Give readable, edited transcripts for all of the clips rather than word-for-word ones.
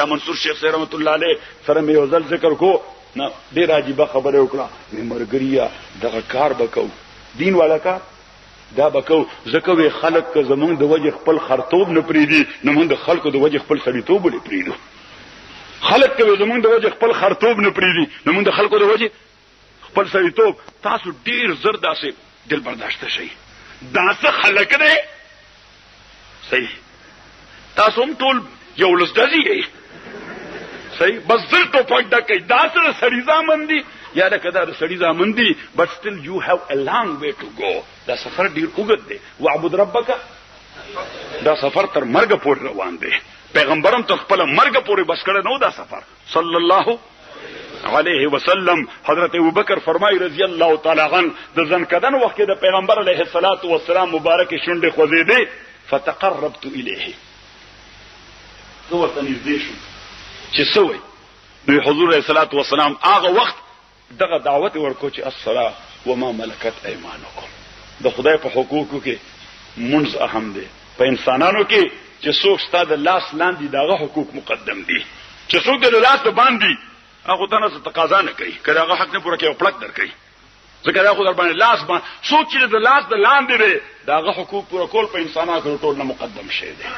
شاه منصور شیخ صاحب رحمت الله علیه سره مې یو ځل ذکر کو نه ډیر عجیبه خبره وکړه مرګریا دغه کار وکاو دین والا کار دا بکو زکه وی خلق که زمونږ د وجه خپل خرطوب نه پریدي نه مونږ د خلکو د وجه خپل سړیتوب نه پریدو خلق که زمونږ د وجه خپل خرطوب نه پریدي نه مونږ د خلکو د وجه خپل سړیتوب تاسو ډیر زر داسې دل برداشت شي داسه خلق نه صحیح تاسو هم ټول یو لسدازي یې صحیح بس زر ټوپک ډکې داسه سړی ځامن دي یا دا کدا د سړی ځامن دي but still you have a long way to go دا سفر ډیر اوږد دی وعبد ربک دا سفر تر مرګ پورې روان دی پیغمبرم تر خپل مرګ پورې بس کړه نو دا سفر صلی الله علیه وسلم حضرت ابوبکر فرمای رضی الله تعالی عنہ د ځنکدن وخت کې د پیغمبر علیه الصلاۃ والسلام مبارک شونډه خوځېده فتقربت الیه تو ورته نږدې شو چې سوې نو حضور علیه الصلاۃ والسلام هغه وخت دغه دعوت ورکو چې الصلاه وما ملکت ایمانکم د خدای په حقوقو کې منځ اهم دي په انسانانو کې چې څوک ستاسو د لاس لاندې دغه حقوق مقدم دي چې څوک د لاس باندې هغه دنه څه تقاضا نه کوي کله هغه حق نه پوره کوي پلک درکوي ځکه دا خو در باندې لاس باندې څوک چې د لاس د لاندې دی دغه حقوق پوره کول په انسانانو کې ټول نه مقدم شي دي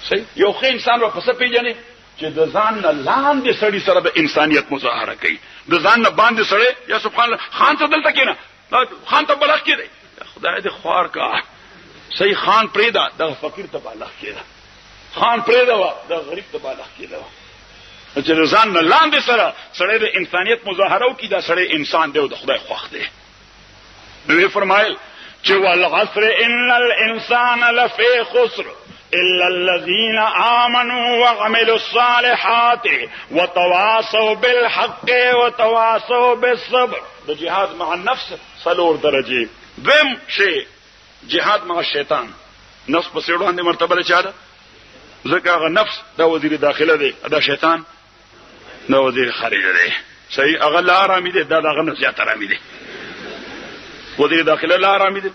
صحیح یو ښه انسان په څه پیژني چې د ځان نه لاندې سړی سره د انسانيت مظاهره کوي د ځان نه باندې سړی یا سبحان الله خان ته دلته کېنه خان ته بلخ کېده خدای دې خوار کا صحیح خان پریدا د فقیر ته بلخ کېده خان پریدا د غریب ته بلخ کېده چې د ځان نه لاندې سره سړی د انسانيت مظاهره کوي دا سړی انسان دی او د خدای خوښ دی نو فرمایل چې والعصر ان الانسان لفی خسر إلا الذين آمنوا وعملوا الصالحات وتواصوا بالحق وتواصوا بالصبر ده جهاد مع النفس صلور درجه دویم شی جهاد مع الشیطان نفس په سیړو باندې مرتبه چا ده ځکه هغه نفس دا وزیر داخله دی دا شیطان دا وزیر خارجه دی صحیح هغه لا آرامي دی دا دغه نه زیات آرامي دی وزیر داخله لا آرامي دی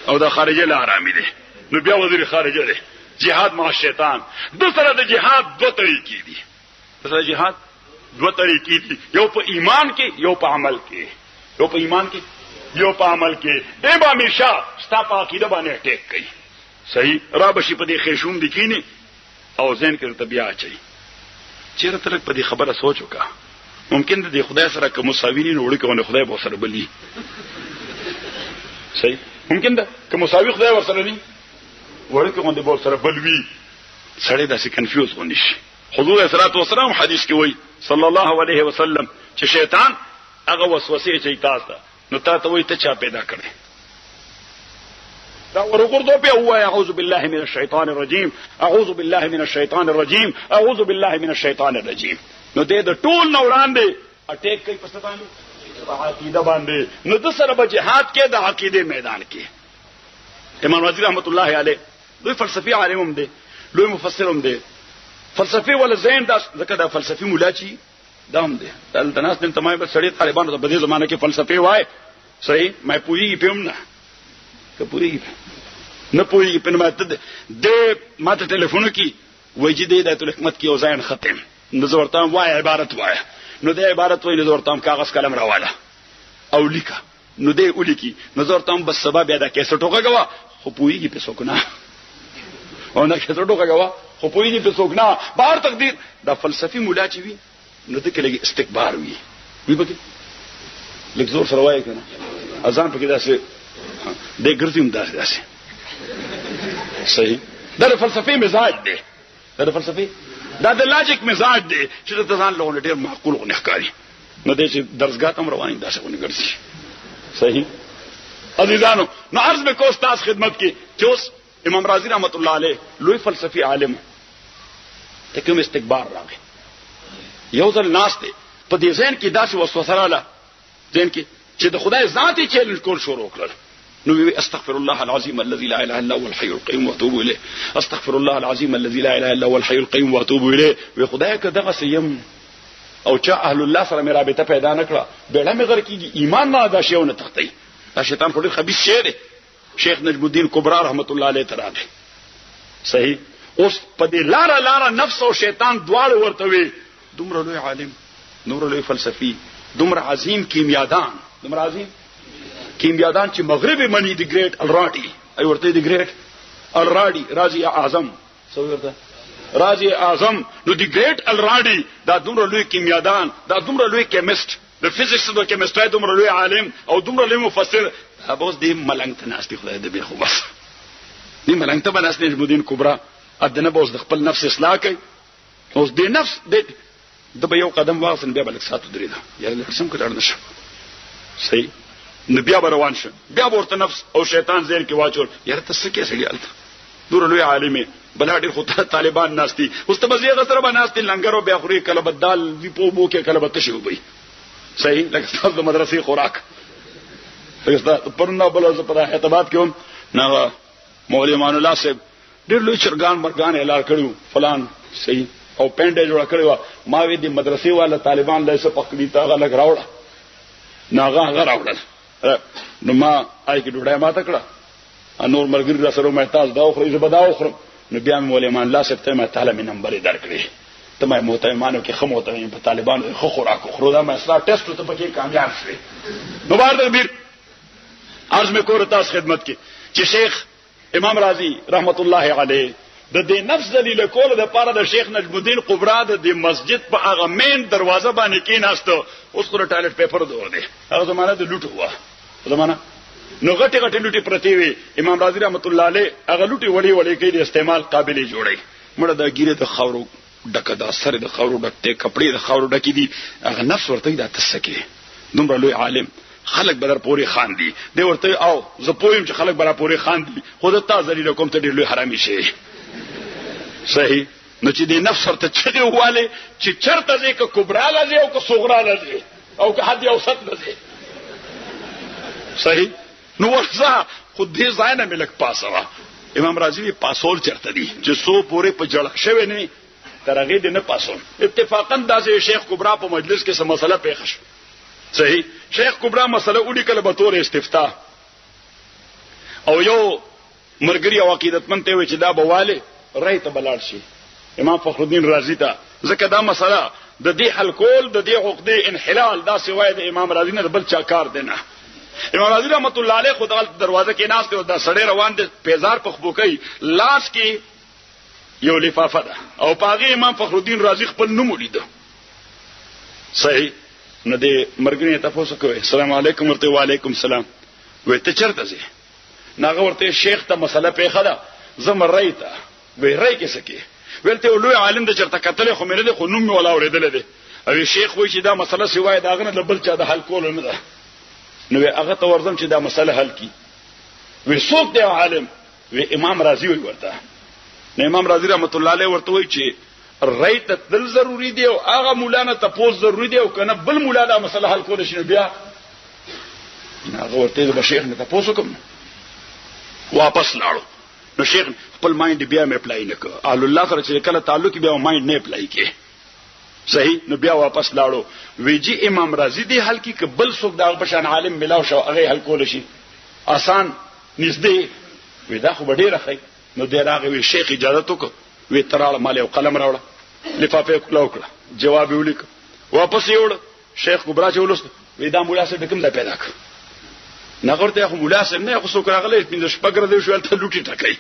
او دا خارجه لا آرامي دی نو بیا وزیر خارجه دی جهاد مع الشیطان د سره د جهاد دوه طریقې دي د سره جهاد دوه طریقې دي یو په ایمان کې یو په عمل کې یو په ایمان کې یو په عمل کې دی به همیشه ستا په عقیده باندې ټیک کوي صحیح را بشي په دې خېشوم دي کینی او ذهن کې طبيعه چي چیرته تلک په دې خبره سوچ وکا ممکن د خدای سره کوم مساوی نه وړي کوي خدای به سره بلی صحیح ممکن ده کوم مساوی خدای ور سره نه وړي کوم د بول سره بلوي سړی داسې کنفیوز غونډي شي حضور صلی الله علیه وسلم حدیث کې وایي صلی الله علیه وسلم چې شیطان هغه وسوسه چي تاسو نو تاسو وایي ته چا پیدا کړی دا ورغردو په هو اعوذ بالله من الشیطان الرجیم اعوذ بالله من الشیطان الرجیم اعوذ بالله من الشیطان الرجیم نو دې د ټول نوران دی اٹیک کوي په څه باندې عقیده باندې نو د سره به جهاد کې د عقیده میدان کې امام رازی رحمت الله علیه دوی فلسفي عالم دی لوی مفسر هم دی فلسفي ولا زين دا ځکه دا فلسفي مولا چی دام دی دلته ناس دن تمای به سړی طالبانو په دې زمانه کې فلسفي وای صحیح مې پوری پېم نه کپوری نه پوری په ماته د ماته ټلیفون کې وایي د ایت الحکمت کې اوزاین ختم نظرتام وای عبارت وای نو د عبارت وای نظرتام کاغذ قلم راواله او لیکا نو د اولیکی نظرتام بس سبب یاده کې سټوګه غوا خو پوریږي په سوکنا او نه کې سټوګه غوا خو پوریږي په سوکنا بهر تقدیر دا فلسفي مولا چی وی نو د کله استکبار وی پکې لیک زور سره وای کنه اذان پکې داسې د ګرځیم داسې صحیح دا فلسفي مزاج دی دا فلسفي دا د لاجیک مزاج دی چې د ځان له ډېر معقول غو نخکاری نو د چې درسګاه تم رواني داسې ونی ګرځي صحیح عزیزانو نو عرض به کو استاد خدمت کې چې اوس امام رازی رحمت الله علیه لوی فلسفي عالم ته کوم استکبار راغی یو ځل ناس دی په دې ځین کې داسې وسوسه رااله ځین کې چې د خدای ذاتي چیلنج کول شروع کړل نو استغفر الله العظيم الذي لا اله الا هو الحي القيوم واتوب اليه استغفر الله العظيم الذي لا اله الا هو الحي القيوم واتوب اليه وي خدای که دغه سیم او چا اهل الله سره مې رابطه پیدا نکړه بیړه مې غر کیږي ایمان نه ادا شیونه تختی دا شیطان په ډېر خبيث شی دی شیخ نجم الدین کبرا رحمت الله علیه تراغه صحیح اوس په دې لار نفس او شیطان دواړه ورته وي دومره لوی عالم، دومره لوی فلسفي، دومره عظیم کیمیادان، دومره عظیم کیمیادان چې مغربي منی دی ګریټ الراډي، ای ورته دی ګریټ الراډي رازي اعظم، څو ورته رازي اعظم. نو دی ګریټ الراډي دا دومره لوی کیمیادان، دا دومره لوی کیمست، د فزکس او کیمستري دومره لوی عالم او دومره لوی مفسر، اوس دې ملنګ ته ناشتي خدای دې به خو بس دې ملنګ ته بناس نجمودین کبرا ادنه به اوس د خپل نفس اصلاح کوي. اوس دې نفس دې د به یو قدم واغسن بیا بلک ساتو درې دا یا لکسم کړه نشه صحیح نو بیا روان شه، بیا ورته نفس او شیطان ذهن کې واچول یاره تاسو کې سړی الته دور لوی عالم بل ډېر خو طالبان ناشتي اوس ته بزیغه سره بناستي لنګرو بیا خوري کله بدال وی په بو کې کله بتشي وبي صحیح لکه تاسو د مدرسې خوراک لکه پرنا بل ز پر اعتماد کوم نه مولوی مان الله صاحب ډېر لوی چرګان مرګان اعلان کړو فلان صحیح او پینډه جوړ کړو ما وی دي مدرسې والا طالبان له څه پکړی تا غلګ راوړه ناغه غراوړل نو ما آی کی ډوډۍ ما تکړه انور مرګری را سره مې تاسو دا خو زه بداو خرم نو بیا مولوی مان الله صاحب ته ما تعالی من نمبر درکړي ته ما محترمانو کې خمو ته په طالبانو خو خوراک خورو دا ما اسرا ټیسټ ته پکې کامیاب شوی. نو بار د بیر عرض میں کور تاسو خدمت کې چې شیخ امام رازی رحمت الله علیه د دې نفس دلیل کول د پاره د شیخ نجم الدین قبرا د مسجد په هغه مین دروازه باندې کې ناشته اوس پر ټایلټ پیپر دور دی هغه زمانہ د لوټ هوا زمانہ نو غټي غټي لوټي پرتی وي امام رازی رحمت الله علیه هغه لوټي وړي وړي کې د استعمال قابلیت جوړي مړه د ګیره د خاورو ډکه د سر د خاورو ډکته کپڑے د خاورو ډکی دي هغه نفس ورته د تسکه دومره لوی عالم خلق بدر پوری خان دي دی ورته او زه پویم چې خلق بدر پوری خان دي خود ته ذلیل کوم ته ډیر لوی حرامي شي صحیح نو چې دې نفس ورته چغي واله چې چرته ځکه کبرا لږه او که صغرا لږه او که حد اوسط لږه صحیح نو ورځه خود دې ځای نه ملک پاسوا امام رازی پاسول چرته دي چې سو پوره په جړق شوی نه ترغه دې نه پاسول اتفاقا د شیخ کبرا په مجلس کې سم مسله پیښ شو صحیح شیخ کبرا مسله وړي کله به تور استفتاء او یو مرګري او عقیدتمن ته وي چې دا بواله رای ته بلاړ شي امام فخر الدین رازی ته ځکه دا مسله د دې حل کول د دې عقده انحلال دا سوای د امام رازی نه بل چا کار دی نه. امام رازی رحمت الله علیه خدای دروازه کې ناس ته دا سړی روان دي پیزار پخبو کوي لاس کې یو لفافه ده او پاغي امام فخر الدین رازی خپل نوم ولیدو صحیح نو دې مرګري ته تاسو کوي السلام علیکم ورته وعلیکم السلام وې ته چرته ځې ناغه ورته شیخ ته مسله پیښه ده زمر رایته وې رای کې سکی ولته لوی عالم د چرته کتل خو مې نه خو نوم ولا اوریدل دي او شیخ وې چې دا مسله سوای دا غنه بل چا د حل کول نه ده نو هغه ته ورځم چې دا مسله حل کی وې څوک دی عالم وې امام رازی وې ورته نو امام رازی رحمت الله علیه ورته وې چې رایت دل ضروری دی او هغه مولانا تپوس ضروری دی او کنه بل مولانا مسله حل کول شي بیا هغه ورته د شیخ نه تپوس کوم واپس لاړو نو شیخ خپل مایند بیا مې اپلای نکړ اهل الله سره چې کله تعلق بیا مایند نه اپلای کې صحیح نو بیا واپس لاړو ویجی امام رازی دی حل کی قبل څوک دا بشان عالم ملاو شو هغه حل کول شي آسان نږدې ودا خو ډیر راخی نو دراغه وی شیخ اجازه وکړه وی تراله مال او قلم راوړه لفافه کړه جواب ولیک واپس یوړ شیخ کبرا چې ولست وی دا مولا سره کوم دا پیدا کړ نغورته خو مولا سره نه خو څوک راغلی پنځه شپږ ورځې شو ته لوټي ټکای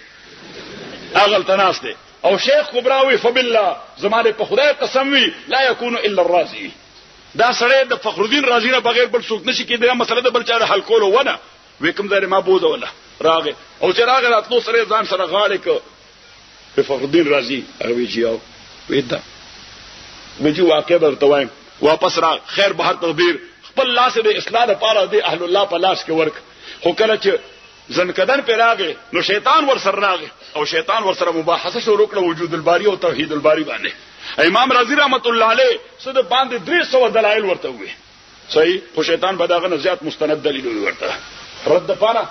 اغل تناسته او شیخ کبرا وی فبالله زمانه په خدای قسم وی لا یکون الا الرازی دا سره د فخر الدین رازی نه بغیر بل څوک نشي کېدای مسله د بل چا حل کول ونه وی کوم ځای ما بوزه ولا راغه او چې راغه راتلو سره ځان سره غاړه کو فخر الدین رازی او جیاو ودا وجي واقع درته وایم واپس را خیر بهر تدبیر خپل لاس د اصلاح لپاره د اهل الله په لاس کې ورک خو کله چې زنکدن پر راغی نو شیطان ور سره راغی او شیطان ور سره مباحثه شروع کړه وجود الباری او توحید الباری باندې امام رازی رحمت الله علیه صد باندې 300 دلایل ورته وي صحیح خو شیطان بداغه نه زیات مستند دلیل ورته رد پانا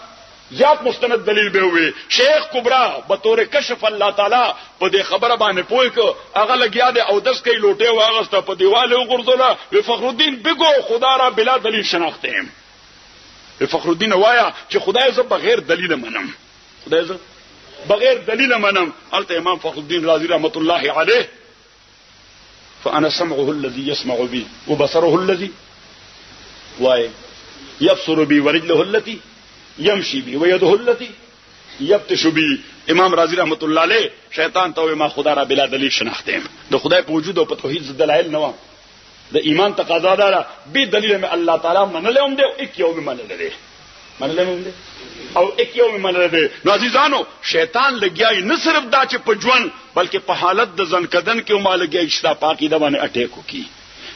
زیات مستند دلیل به وي شیخ کبرا به تور کشف الله تعالی په دې خبره باندې پوي کو هغه لګیا دی او 10 کای لوټه واغسته په دیواله وګرځولا وی فخر الدین بګو خدا را بلا دلیل شناخته هم فخر الدین وایا چې خدای ز بغیر دلیل منم خدای ز بغیر دلیل منم. الته امام فخر الدین رازی رحمت الله علیه فانا سمعه الذي يسمع بي وبصره الذي وای يبصر بي ورجله التي يمشي بي ويده التي يبطش بي. امام رازی رحمت الله علیه شیطان ته ما خدا را بلا دلیل شناختم. د خدای په وجود او په توحید دلایل نه و. د ایمان تقاضا ده به دلیل میں الله تعالی منلهم دي او یک یو منلهم دي او یک یو منل دي. نو عزیزانو شیطان لګیای نه صرف دا چې په ژوند بلکې په حالت د ځنکدن کې ما لګیای چې په عقیده باندې اٹیک وکي.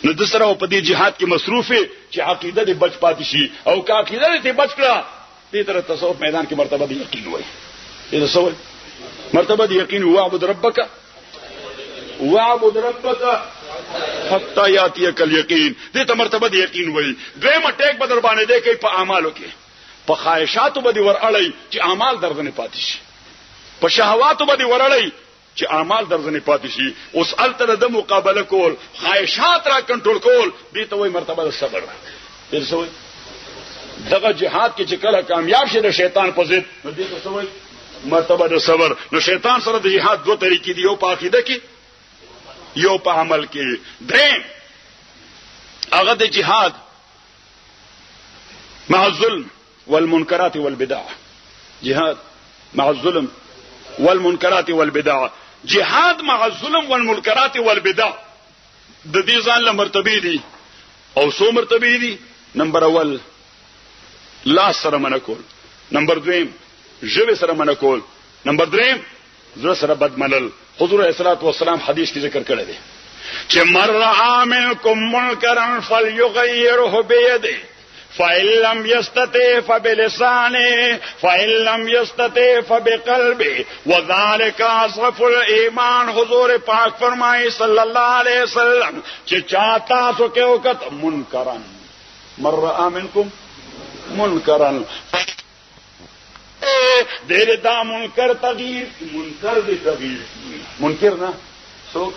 نو د سره په دې جهاد کې مصروف چې عقیده دې بچ پاتې شي او که عقیده دې بچ کړه دې تر تصوف میدان کې مرتبه دې یقین وای. دې څه مرتبه دې یقین واعبد ربک حتی یاتیک الیقین. دې ته مرتبه دې یقین وای. دویم اٹیک بدر باندې دې کوي په اعمالو کې، په خواهشاتو باندې ورړی چې اعمال درځنه پاتې شي، په شهواتو باندې ورړی چې اعمال درځنه پاتې شي. اوس الته د مقابله کول، خواهشات را کنټرول کول، دې ته وای مرتبه د صبر. دې څه وای؟ دغه جهاد کې چې کله کامیاب شي د شیطان په ضد، نو دې ته څه وای؟ مرتبه د صبر. نو شیطان سره د جهاد دوه طریقې دي، یو په عقیده کې یو په عمل کې. دریم هغه د جهاد مع الظلم والمنكرات والبدع. جهاد مع الظلم والمنكرات والبدع. جهاد مع الظلم والمنكرات والبدع د دې ځان له مرتبه دي او څو مرتبه دي. نمبر اول لا سره منکول، نمبر دویم ژبه سره منکول، نمبر دریم زړه سره بد منل. حضور علیه الصلاۃ والسلام حدیث کې ذکر کړی دی چې مر رأى منکم منکرا فليغيره بيده فإن لم يستطع فبلسانه فإن لم يستطع فبقلبه وذلك أضعف الإيمان. حضور پاک فرمائے صلی اللہ علیہ وسلم چې چاہتا سو کې وخت منکرن مر رأى منکم منکرن دیر دا منکر تغییر، منکر دی تغییر، منکر نا سو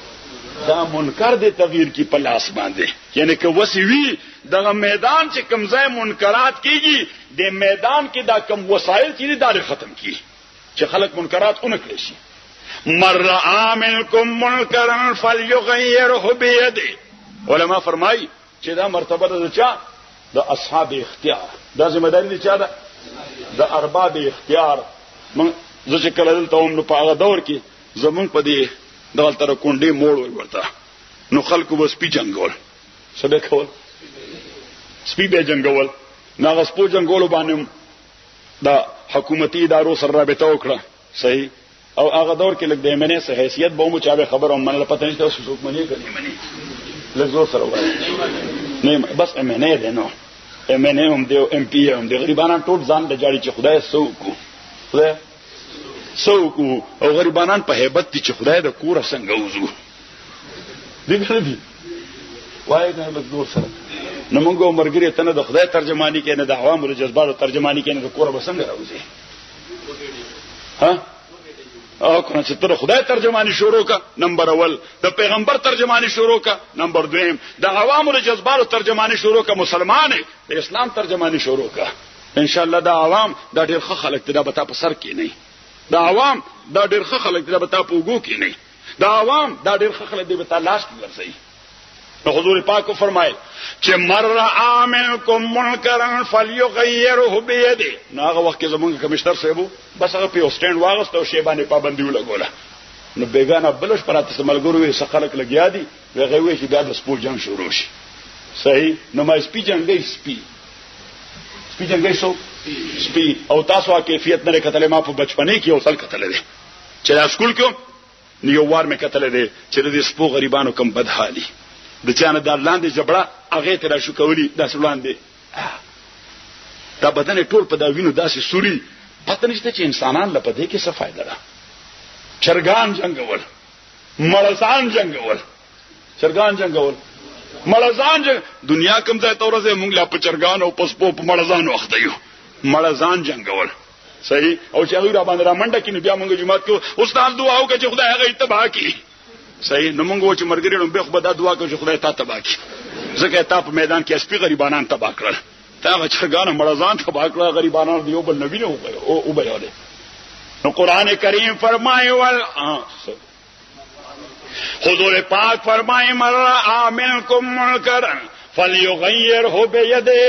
دا منکر دی تغییر کی پلاس باندې. یعنی که وسوی دغه میدان چې کمزای منکرات کیږي، د میدان کې دا کم وسایل چې دا ختم کی چې خلق منکرات اونکړي شي. مر رأى منکم منکرا فليغيره بيده. علماء فرمایي چې دا مرتبه ده چا؟ د اصحاب اختیار. دا ذمہ داری دي چا ده؟ د ارباب اختیار. من زه چې کله دلته وم نو په هغه دور کې زمونږ په دې دغه تر کونډې موړ وي ورته، نو خلکو به سپي جنګول. څه به کول؟ سپي به جنګول. نو هغه سپو جنګولو باندې د حکومتي ادارو سره رابطه وکړه. صحیح. او هغه دور کې لږ د ایمنې څه حیثیت به مو چا به خبره منله، پته نشته اوس څوک منی کوي منی لږ زور سره وایي نه بس ایمنې ده. نو ایمنې هم دی او ام پی هم دی، غریبانان ټول ځان د جاړي چې خدای سوکو، خدای سوکو. او غریبانان په hebat دي چې خدای د کور څنګه وځو دغه دي وایي نه لږ زور سره. نو موږ عمرګری ته نه د خدای ترجمانی کې نه د عوامو د جذباتو ترجمانی کې نه د کور به څنګه راوځي. ها او کنه چې تر خدای ترجمانی شروع کا، نمبر اول د پیغمبر ترجمانی شروع کا، نمبر دویم د عوامو د جذباتو ترجمانی شروع کا، مسلمان د اسلام ترجمانی شروع کا. ان شاء الله دا عوام دا ډېر ښه خلک دا بتا په سر کې نه، دا عوام دا ډېر ښه خلک دا بتا په وګو کې نه، دا عوام دا ډېر ښه خلک دی بتا لاس کې ورځي. نو حضور پاک کو فرمایل چې مر رأى منکم منکرا فليغيره بيده. نو هغه وخت کې زمونږ کمشنر صاحب بس هغه په سټینډ واغست او شی باندې پابندي ولګوله. نو بیگانه بلش پراته سملګرو وي سخلک لګیا دي، هغه وی چې بیا د سپور جنگ شروع شي. صحیح. نو ما سپی جنگي سپی جنگي سو سپی. او تاسو کیفیت نه کتلې ما په بچپنې کې اوسل کتلې چې د سکول کې نیو وار مې کتلې دي چې د سپو غریبانو کم بدحالي د چانه د لاندې جبړه هغه ته را شو کولی داس وړاندې دا بدن ټول په دا وینو داسې سوري، پته نشته چې انسانان لپاره کې څه فائدہ ده. چرګان جنگول، مړزان جنگول، چرګان جنگول، مړزان جنگ. دنیا کوم ځای ته ورځي مونږ لا په چرګان او پسپو په مړزان وخت یو، مړزان جنگول. صحیح. او چې هغه را باندې را منډه کینې بیا مونږ جمعات کې استاد دعا وکړي چې خدای هغه تباہ کړي. صحیح. نو مونږ چې مرګري به خو به دعا کوي چې خدای تا تباہ کړي، ځکه تا په میدان کې سپي غریبانان تباہ کړل، تا هغه چرګان مړزان تباہ کړل، غریبانان دیو بل نبی نه او به یاله. نو قرآن کریم فرمائے حضور پاک فرمائے من رأى منکم منکرا فلیغیرہ بیدہ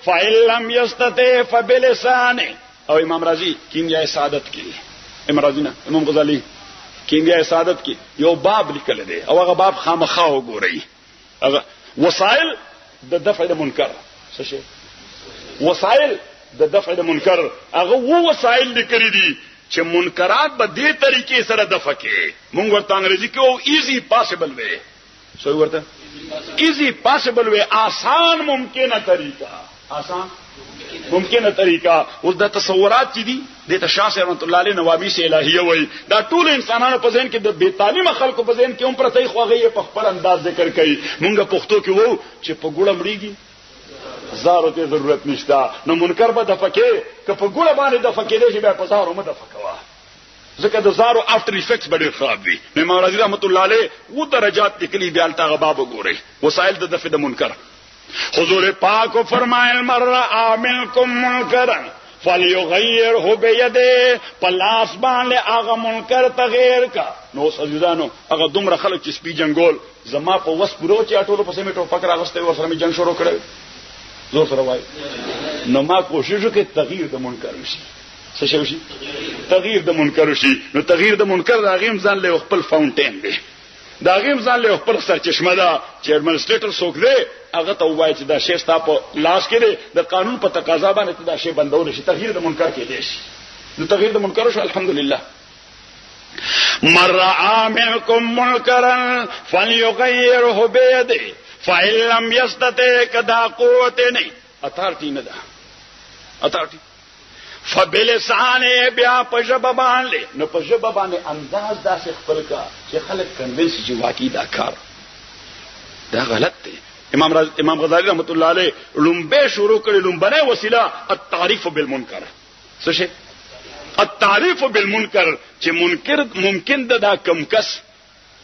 فإن لم یستطع فبلسانہ. او امام رازی کیمیائے سعادت کی، امام رازی نا امام غزالی کیمیائے سعادت کی یو باب لیکل دی او هغه باب خامخا وګورئ. هغه وسائل د دفع د منکر څه شي، وسائل د دفع د منکر هغه وو وسائل لیکلي دي چې منکرات به دې طریقې سره دفع کې. مونږ ورته انګریزي کې او ایزی پاسبل وي، سو ورته ایزی پاسبل وي، آسان ممکنه طریقہ، آسان ممکنه طریقہ. اوس د تصورات چې دي د تشاس رحمت الله علیه نوابیس الہیه وای دا ټول انسانانو په ذهن کې د بے تعلیمه خلکو په ذهن کې هم پرته خو هغه په خپل انداز ذکر کوي. مونږ پښتو کې وو چې په ګوړه مړیږي زارو ته ضرورت نشته، نو منکر به د فکه که په ګوړه باندې د فکه دې به په زارو مده فکوا، ځکه د زارو افتر افیکټس ډېر خراب وي. امام رازی رحمت الله علیه و درجات لیکلي بیا الته غباب وګورئ وسائل د دفع د منکر. حضور پاک کو فرمائے من رأى منکم منکرا فلیغیرہ بیدہ، پلاس باندې هغه منکر تغیر کا. نو عزیزانو هغه دومره خلک چې سپی جنگول زما په وس پورو چې اټولو په سیمه ټوپک راغسته ور سره جنگ شروع کړو زور سره وای. نو ما کوشش وکړ تغییر د منکر وشي. څه شي وشي؟ تغییر د منکر وشي. نو تغییر د منکر د غیم ځان له خپل فاونټین دی، دا غیم ځان له خپل سرچشمه ده چې ایڈمنسټریټر څوک دی هغه ته وایي چې دا شی ستا په لاس کې دی، د قانون په تقاضا باندې دا شی بندول شي. تغییر د منکر کې دی شي. نو تغییر د منکر شو الحمدلله. من رأى منکم منکرا فلیغیرہ بیدہ فإن لم یستطع، کدا قوت نہیں، اتھارٹی نه ده، اتھارٹی فبلسانه، بیا په ژبه باندې. نو په ژبه باندې انداز داسې خپل کا چې خلک کنوینس چې واقعي دا کار دا غلط دی. امام غزالی رحمت الله علیه لومبه شروع کړي، لومبنه وسیله التعریف بالمنکر. څه شي؟ التعریف بالمنکر، چې منکر ممکن ده دا کم کس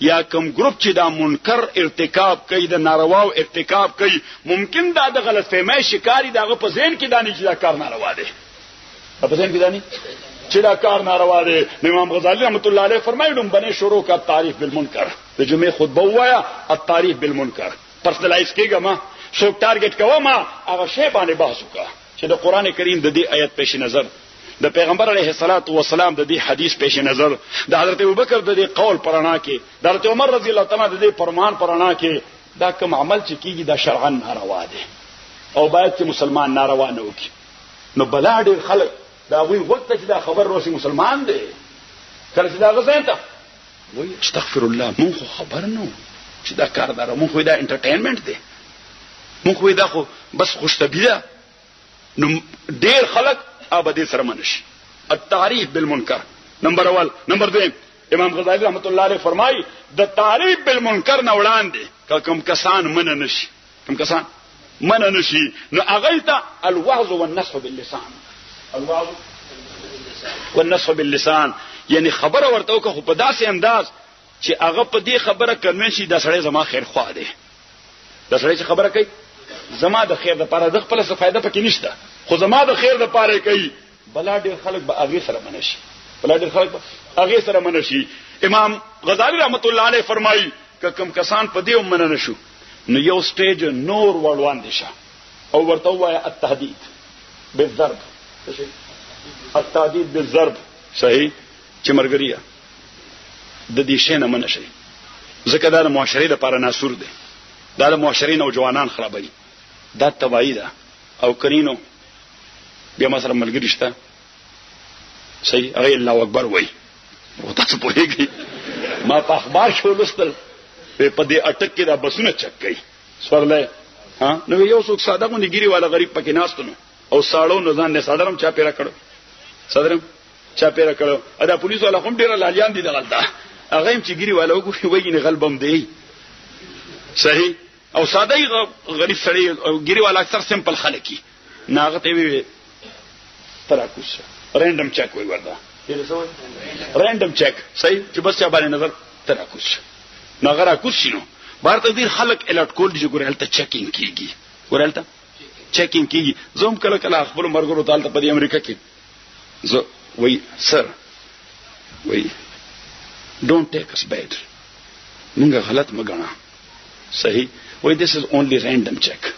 یا کم گروپ چې دا منکر ارتکاب کوي، د نارواو ارتکاب کوي، ممکن دا د غلط فهمۍ شکاري دغه په ذهن کې دانی چې دا کار ناروا دی، په ذهن کې دانی چې دا کار ناروا دی. امام غزالی رحمت الله علیه فرمایي لومبنه شروع کا تعریف بالمنکر. د جمعې خطبه وایا التعریف بالمنکر، پرسنلایز کېږه ما څوک ټارګټ کوه ما هغه شی باندې بحث وکړه چې د قران کریم د دې آیت پیش نظر، د پیغمبر علیه الصلاۃ والسلام د دې حدیث پیش نظر، د حضرت ابوبکر د دې قول پرانا کې، د حضرت عمر رضی الله تعالی د دې فرمان پرانا کې دا کوم عمل چې کیږي دا شرعاً ناروا دی او باید چې مسلمان ناروا نه وکړي. نو بلا ډېر خلک دا وی وخت چې دا خبر روشي مسلمان دی، کله چې دا غزين ته وای استغفر الله مونږ خبر نه چې دا کار دار، مونږ دا انټرټینمنت دی، مونږ دا خو بس خوش طبیعه. نو ډېر خلک ابدي سره منشي. التعریف بالمنکر نمبر اول. نمبر دویم امام غزالی رحمت الله علیه فرمایي د تعریف بالمنکر نه وړاندې کوم کسان من نشي، کوم کسان من نشي، نو هغه ته الوعظ والنصح باللسان، الوعظ والنصح باللسان، یعنی خبره ورته وکړه خو په داسې انداز چې هغه په دې خبره کنوین شي دا سړی زما خیر خوا دی، دا سړی چې خبره کوي زما د خیر لپاره د خپل څه فائدہ پکې نشته، خو زما د خیر لپاره کوي. بلا ډېر خلک به هغه سره منشي، بلا ډېر خلک به هغه سره منشي. امام غزالی رحمت الله علیه فرمایي که کوم کسان په دې ومنه نشو نو یو سټیج نور وړاندې شه او ورته وایي التهدید بالضرب. التهدید بالضرب صحیح چې مرګریا د دې شی نه منشي، ځکه دا د معاشرې لپاره ناسور دی، دا د معاشرې نوجوانان خرابوي، دا تباہی ده. او کرینو بیا ما سره ملګری شته صحیح هغه الله اکبر وای او تاسو پوهیږئ ما په اخبار شو لستل په دې اٹک کې دا بسونه چک کوي سوړلې ها. نو یو څوک ساده غونډي ګيري والا غریب پکې ناستنو او ساړو نه ځان نه صدرم چا پیرا کړو، صدرم چا پیرا کړو. ادا پولیس والا هم ډیر لالیان دي دغلطه، هغه هم چې ګيري والا وګوري وایي نه غلبم دی صحیح. او ساده غریب سړی او ګيري والا اکثر سمپل خلک ناغه ته وی تراکوس رینډم چک وی وردا رینډم چک صحیح چې بس چا باندې نظر تراکوس ناغه راکوس شنو بارته ډیر خلک الټ کول دي ګورالته چیکینګ کیږي، ګورالته چیکینګ کیږي. زوم کله کله خپل مرګرو تعالی په امریکا کې زه وای سر وای don't take us bad مونږه غلط مګنا صحیح وای this is only random check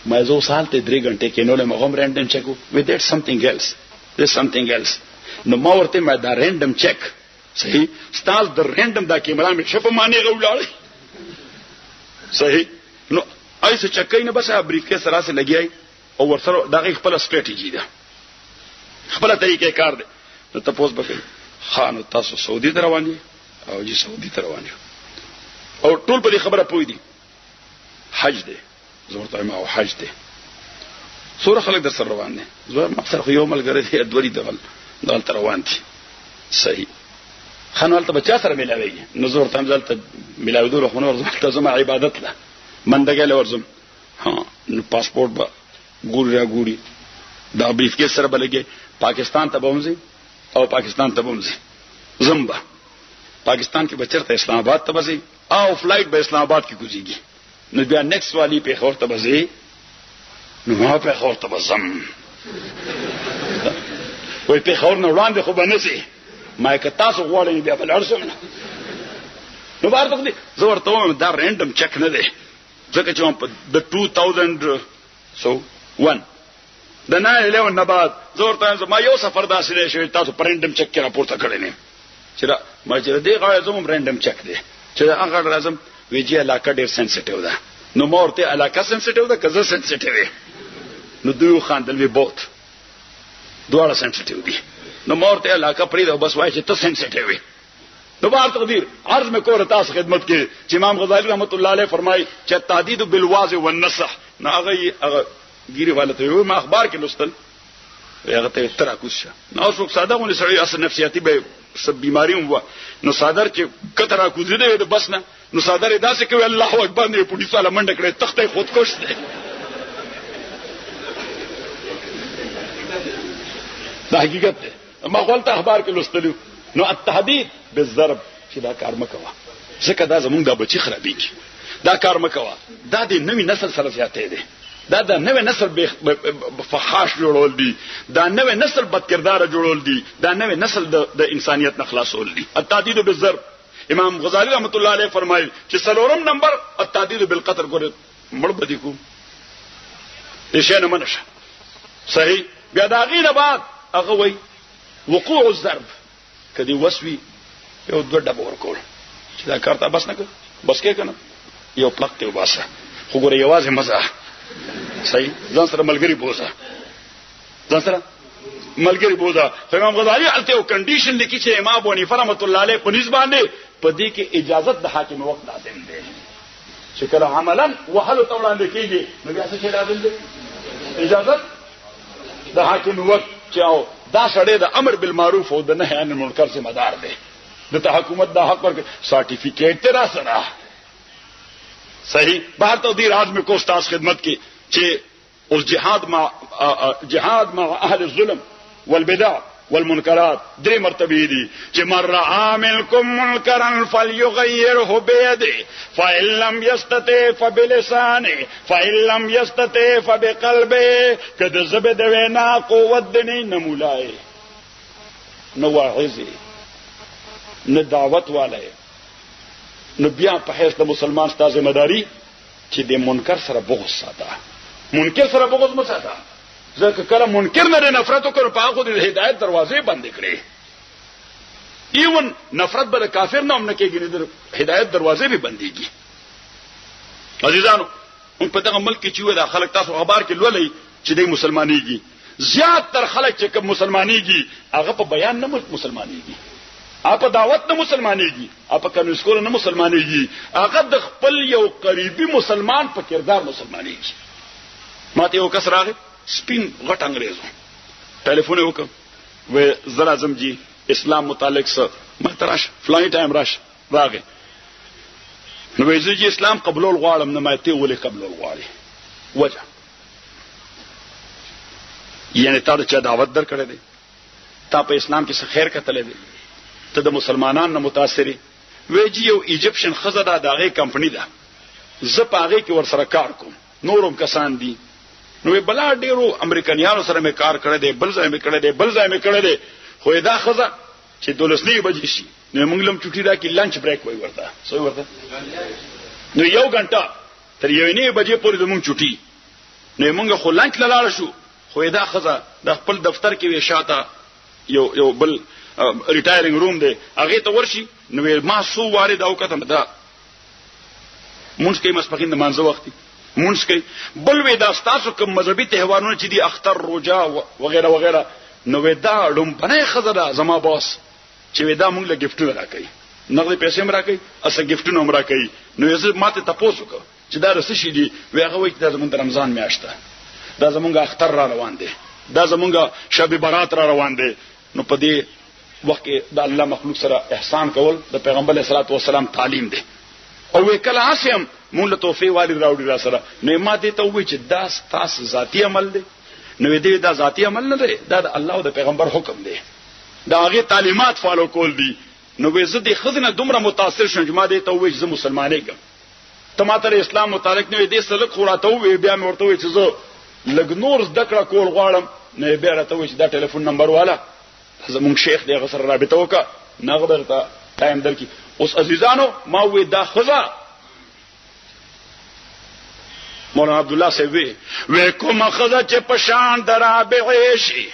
ما زو سال ته 3 غنټه کې نو له مغم random check with that something else there's something else نو ما ورته ما دا random check صحیح ستاس د random دا کیمرا مې شپ معنی غوړاله صحیح نو ایسه چکای نه بس بریف کې سره سره لګیای او ورسره دغه خپل استراتیژي ده خپل طریقې کار ده نو تاسو به خان تاسو سعودي ته روان دي او جی سعودي ته روان دي او ټول په دې خبره پوي دي حج ده زورته ما او حج ده سوره خلک در سره روان دي زه مقصد خو یو ملګری دی ادوري دغه روان دي صحیح خانوال ته بچا سره ملاوي نزور ته ځلته ملاوي دوه خو نور ځلته زما عبادت له مندګه لورزم ها نو پاسپورت با ګوري دا بریف کې سره بلګي پاکستان ته بومځي او پاکستان ته بومځي زمبا پاکستان کې بچرته اسلام آباد ته بځي او فلایټ به اسلام آباد کې کوزيږي نو بیا نیکسټ والی په خور ته بځي نو ما په خور ته بزم وای په خور نه وړاندې خو بنسي ما که تاسو غواړئ بیا بل ارسم نو بارته دي زور ته دا رینډم چک نه دی ځکه چې په 2001 د 9/11 نه بعد زور ته ما یو سفر داسې دی چې تاسو پرندم چک کې راپورته کړی نه چې ما چې دې غواړم زموږ رینډم چک دی چې هغه لازم ویجی علاقه ډیر سنسټیو ده نو مورته علاقه سنسټیو ده کزه سنسټیو نو دوی خاندل وی بوت دواړه سنسټیو دي نو مورته علاقه پرې ده بس وای چې ته سنسټیو نو بار تقدیر عرض میں کو تاسو خدمت کې چې امام غزالی رحمت الله علیه فرمای چې تعدید بالواضح والنصح نو هغه ګيري والته یو ما اخبار کې لستل هغه ته تراکوس نو څوک ساده غونې سړی اصل نفسیاتی به سب بیماری و نو صادر چې کتره کوزي دی د بس نه نو صادر داسې کوي الله اکبر نه پولیس والا منډه کړي تخته خودکش دی دا حقیقت دی ما غلط اخبار کې لستلو نو التهدید بالضرب چې دا کار مکوا ځکه دا زمونږ د بچی خرابېږي دا کار مکوا دا د نوې نسل سره زیاتې دي دا د نوې نسل فحاش جوړول دي دا نوې نسل بدکردار جوړول دي دا نوې نسل د انسانيت نه خلاصول دي التهدید بالضرب امام غزالی رحمت الله علیه فرمایي چې څلورم نمبر التهدید بالقتل ګور مړ بدی کو هیڅ نه منشه صحیح بیا دا غینه بعد هغه وای وقوع الضرب کدی وسوي یو دوه ډبه ورکول چې دا کارته بس نه بس کې کنه یو پلک ته وباسه خو ګوره یوازې مزه صحیح ځان سره ملګری بوزه ځان سره ملګری بوزه امام غزالی الته یو کنډیشن لیکي چې امام ابو حنیفه رحمۃ اللہ علیہ په نسبانه پدې کې اجازت د حاکم وخت لازم دی چې کله عملا وهلو توړاندې کېږي نو بیا څه لازم دی اجازت د حاکم وخت چاو دا سړی د امر بالمعروف او د نهی عن المنکر ذمہ دار دی د حکومت دا حق ورکړي سرټیفیکیټ تیرا سره صحیح بهر تقدیر آج میں کو استاد خدمت کی چې اس جهاد مع اهل الظلم والبدع والمنکرات درې مرتبه دي چې من رأى منكم منکرا فليغيره بيده فإن لم يستطع فبلسانه فإن لم يستطع فبقلبه کده زبد وینا قوت دني نمولای نو واعظي نه دعوت والے نو بیا په هیڅ د مسلمان ستاسو ذمہ داری چې د منکر سره بغض ساته منکر سره بغض مه ساته ځکه کله منکر نه نفرت وکړ په هغه د هدایت دروازې بند کړي ایون نفرت به کافر نه هم نه کېږي د هدایت دروازې به بنديږي عزیزانو موږ په دغه ملک کې چې ودا خلک تاسو خبر کې لولې چې د مسلمانېږي زیات تر خلک چې کوم مسلمانېږي هغه په بیان نه مسلمانېږي اپ دعوت نه مسلمانېږي اپ کنو سکول نه مسلمانېږي هغه د خپل یو قریبي مسلمان په کردار مسلمانېږي ماته یو کس راغی سپین غټ انګريزو ټلیفون وکړ و زرا اعظم جی اسلام متعلق سره متراش فلانی ټایم راش راغی نو وایي چې اسلام قبول غواړم نه ماته ولې قبول غواړي وجه یعنی تا ته دعوت درکړې دي تا په اسلام کې څه خیر کتلې دي ته د مسلمانانو متاثرې وېجی یو ایجپشن خزه دغه کمپنی ده زه پاغه کې ور سره کار کوم نورم کسان دي نو بلا ډیرو امریکایانو سره مې کار کړی دی بل ځای مې کړی دی خو دا خزه چې 12 بجې شي نو موږ لم چټي راکې لنچ بریک وای ورته سوې ورته نو 1 غنټه تر 1 بجې پورې زموږ چټي نو موږ خو لنچ لاله شو خو دا خزه د خپل دفتر کې وشاته یو بل ریټایرینګ روم دی هغه ته ورشي نو ما سو وارد او کتم دا مونږ کې مسپخین د مانځه وخت مونږ کې بل وې دا ستاسو کوم مذهبي تهوارونه چې دي اختر روجا وغیرہ وغیرہ نو دا لوم پنه خزره زما باس چې دا مونږ له گیفټونه راکړي نغدي پیسې هم راکړي اسه گیفټونه هم راکړي نو یې ماته تاسو کو چې دا رس شي دي ویغه وایي دا زمونږ رمضان میاشته دا زمونږ اختر را روان دي دا زمونږ شب برات را روان دي نو په دې وخت کې د الله مخلوق سره احسان کول د پیغمبر علیه الصلاۃ والسلام تعلیم دی او وکله اسیم مونږ له توفیق والی راوړي را سره نو ما دې ته وایي چې دا تاسو ذاتی عمل دی نو دې دا ذاتی عمل نه دی دا د الله او د پیغمبر حکم دی دا هغه تعلیمات فالو کول دي نو وې زه د خزنه دومره متاثر شوم چې ما دې ته وایي چې مسلمانې کوم تماته اسلام متعلق نه دې سلک خوراته وې بیا مې ورته وایي چې زه لګ نور ذکر کول غواړم نه بیا راته وایي چې دا ټلیفون نمبر والا زمون شیخ دی غسر رابطه وکا نغبر ته ټایم درکې اوس عزیزانو ما وې دا خزا مولانا عبد الله سیوی وې کوم خزا چې پشان درابع شي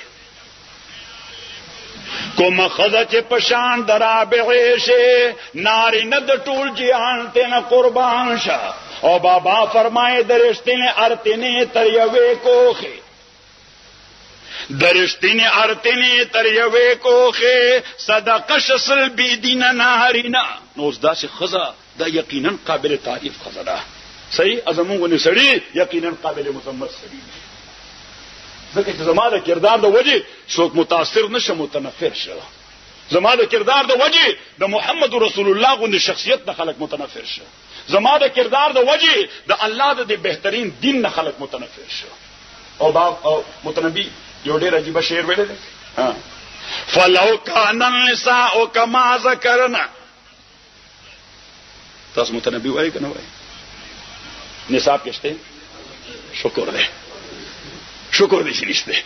کوم خزا چې پشان درابع شي ناری نه د ټول جهان ته نه قربان شه او بابا فرمائے درشتنه ارتنه تر یوې کوخه درشتنی ارتنی تر یوې کوخه صدقه شسل بی دین نارینا نو دا چې خزا دا یقینا قابل تعریف خزا ده صحیح ازمون سړی یقینا قابل مذمت سړی ځکه چې زماده کردار د وجه څوک متاثر نشه متنفر شه زماده کردار د وجه د محمد رسول الله غو شخصیت د خلق متنفر شه زماده کردار د وجه د الله د بهترین دین نه خلق متنفر شه او باب او متنبی یو ډیر عجیب شعر ویل دي ها فلو کان النساء کما ذکرنا تاسو متنبی وایي کنه وایي نصاب کېشته شکر دې شریشته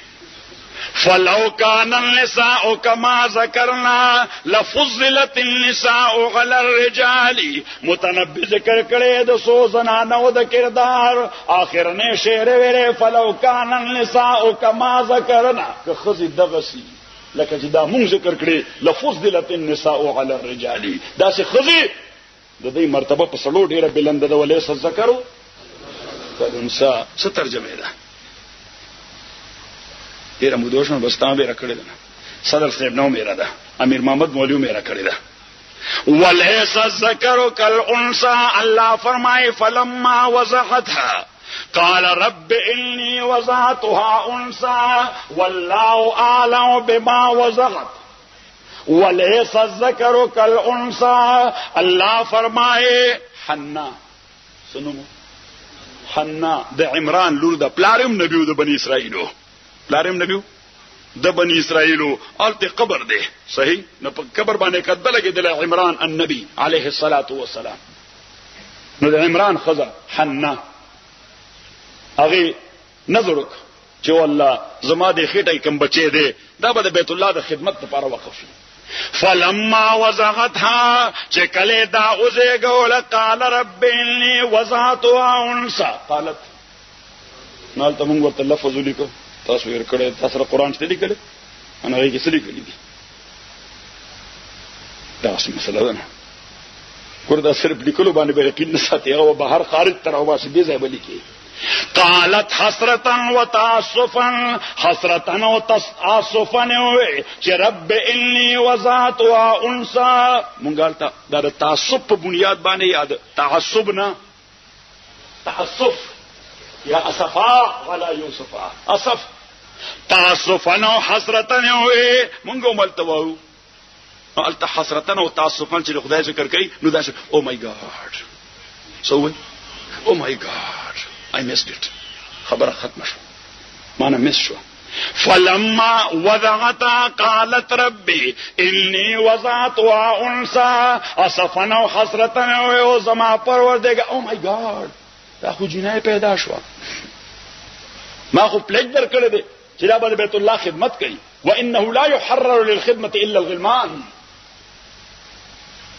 فلو کان النساء کما ذکرنا لفضلت النساء على الرجال متنبی ذکر کړي د سو زنانو د کردار اخرنه شعر ویره فلو کان النساء کما ذکرنا که خزي دغسی لکه چې دا مونږ ذکر کړي لفضلت النساء على الرجال دا چې خزي د دې مرتبه په سلو ډیره بلند ده ولې څه ذکرو کله څه ترجمه ده ډیره مودوشن بستان به راکړل صدر صاحب نو میرا ده امیر محمد مولوی میرا کړی ده وليس الذكر كالانثى الله فرمای فلما وضعتها قال رب اني وضعتها انثى والله اعلم بما وضعت وليس الذكر كالانثى الله فرمای حنا سنو حنا د عمران لور د پلارم نبیو د بنی اسرائیلو پلارم نبیو د بنی اسرائیلو الته قبر ده صحیح نو په قبر باندې کده لګیدل عمران النبی علیه الصلاۃ والسلام نو د عمران خزر حنا هغه نظر چې والله زما د خېټه کم بچي دي دا به د بیت الله د خدمت لپاره وقف شي فلما وزغتها چې کله دا اوزګول قال رب اني وضعتها انثى قالت نال ته موږ ورته لفظ لیکو تاسو یې کړه تاسو قرآن ته لیکل انا یې کې څه لیکل دي دا څه مسله ده ګوردا صرف لیکلو باندې به یقین نه ساتي او بهر خارج تر او واسه دې ځای بلی کې قالت حسرتا وتاسفا حسرتا وتاسفا چې رب اني وضعتها انثى مونږ ته دا تعصب په بنیاد باندې یاد تعصب نه تعصب یا اسفا ولا یوسفا اسف تعصفا وحسرتا مونږ ملتوو نو الته حسرتا او تعصفا چې خدای ذکر کوي نو دا او مای ګاډ سو او مای ګاډ I missed it خبره ختم شو معنا مس شو فلما وضعتها قالت ربي اني وضعتها انثى اسفا وحسرتا او زما پروردګار او مای ګاډ دا خو جنای پیدا شو ما خو پلګ در کړی دی چې دا به بیت الله خدمت کوي. وانه لا يحرر للخدمه الا الغلمان.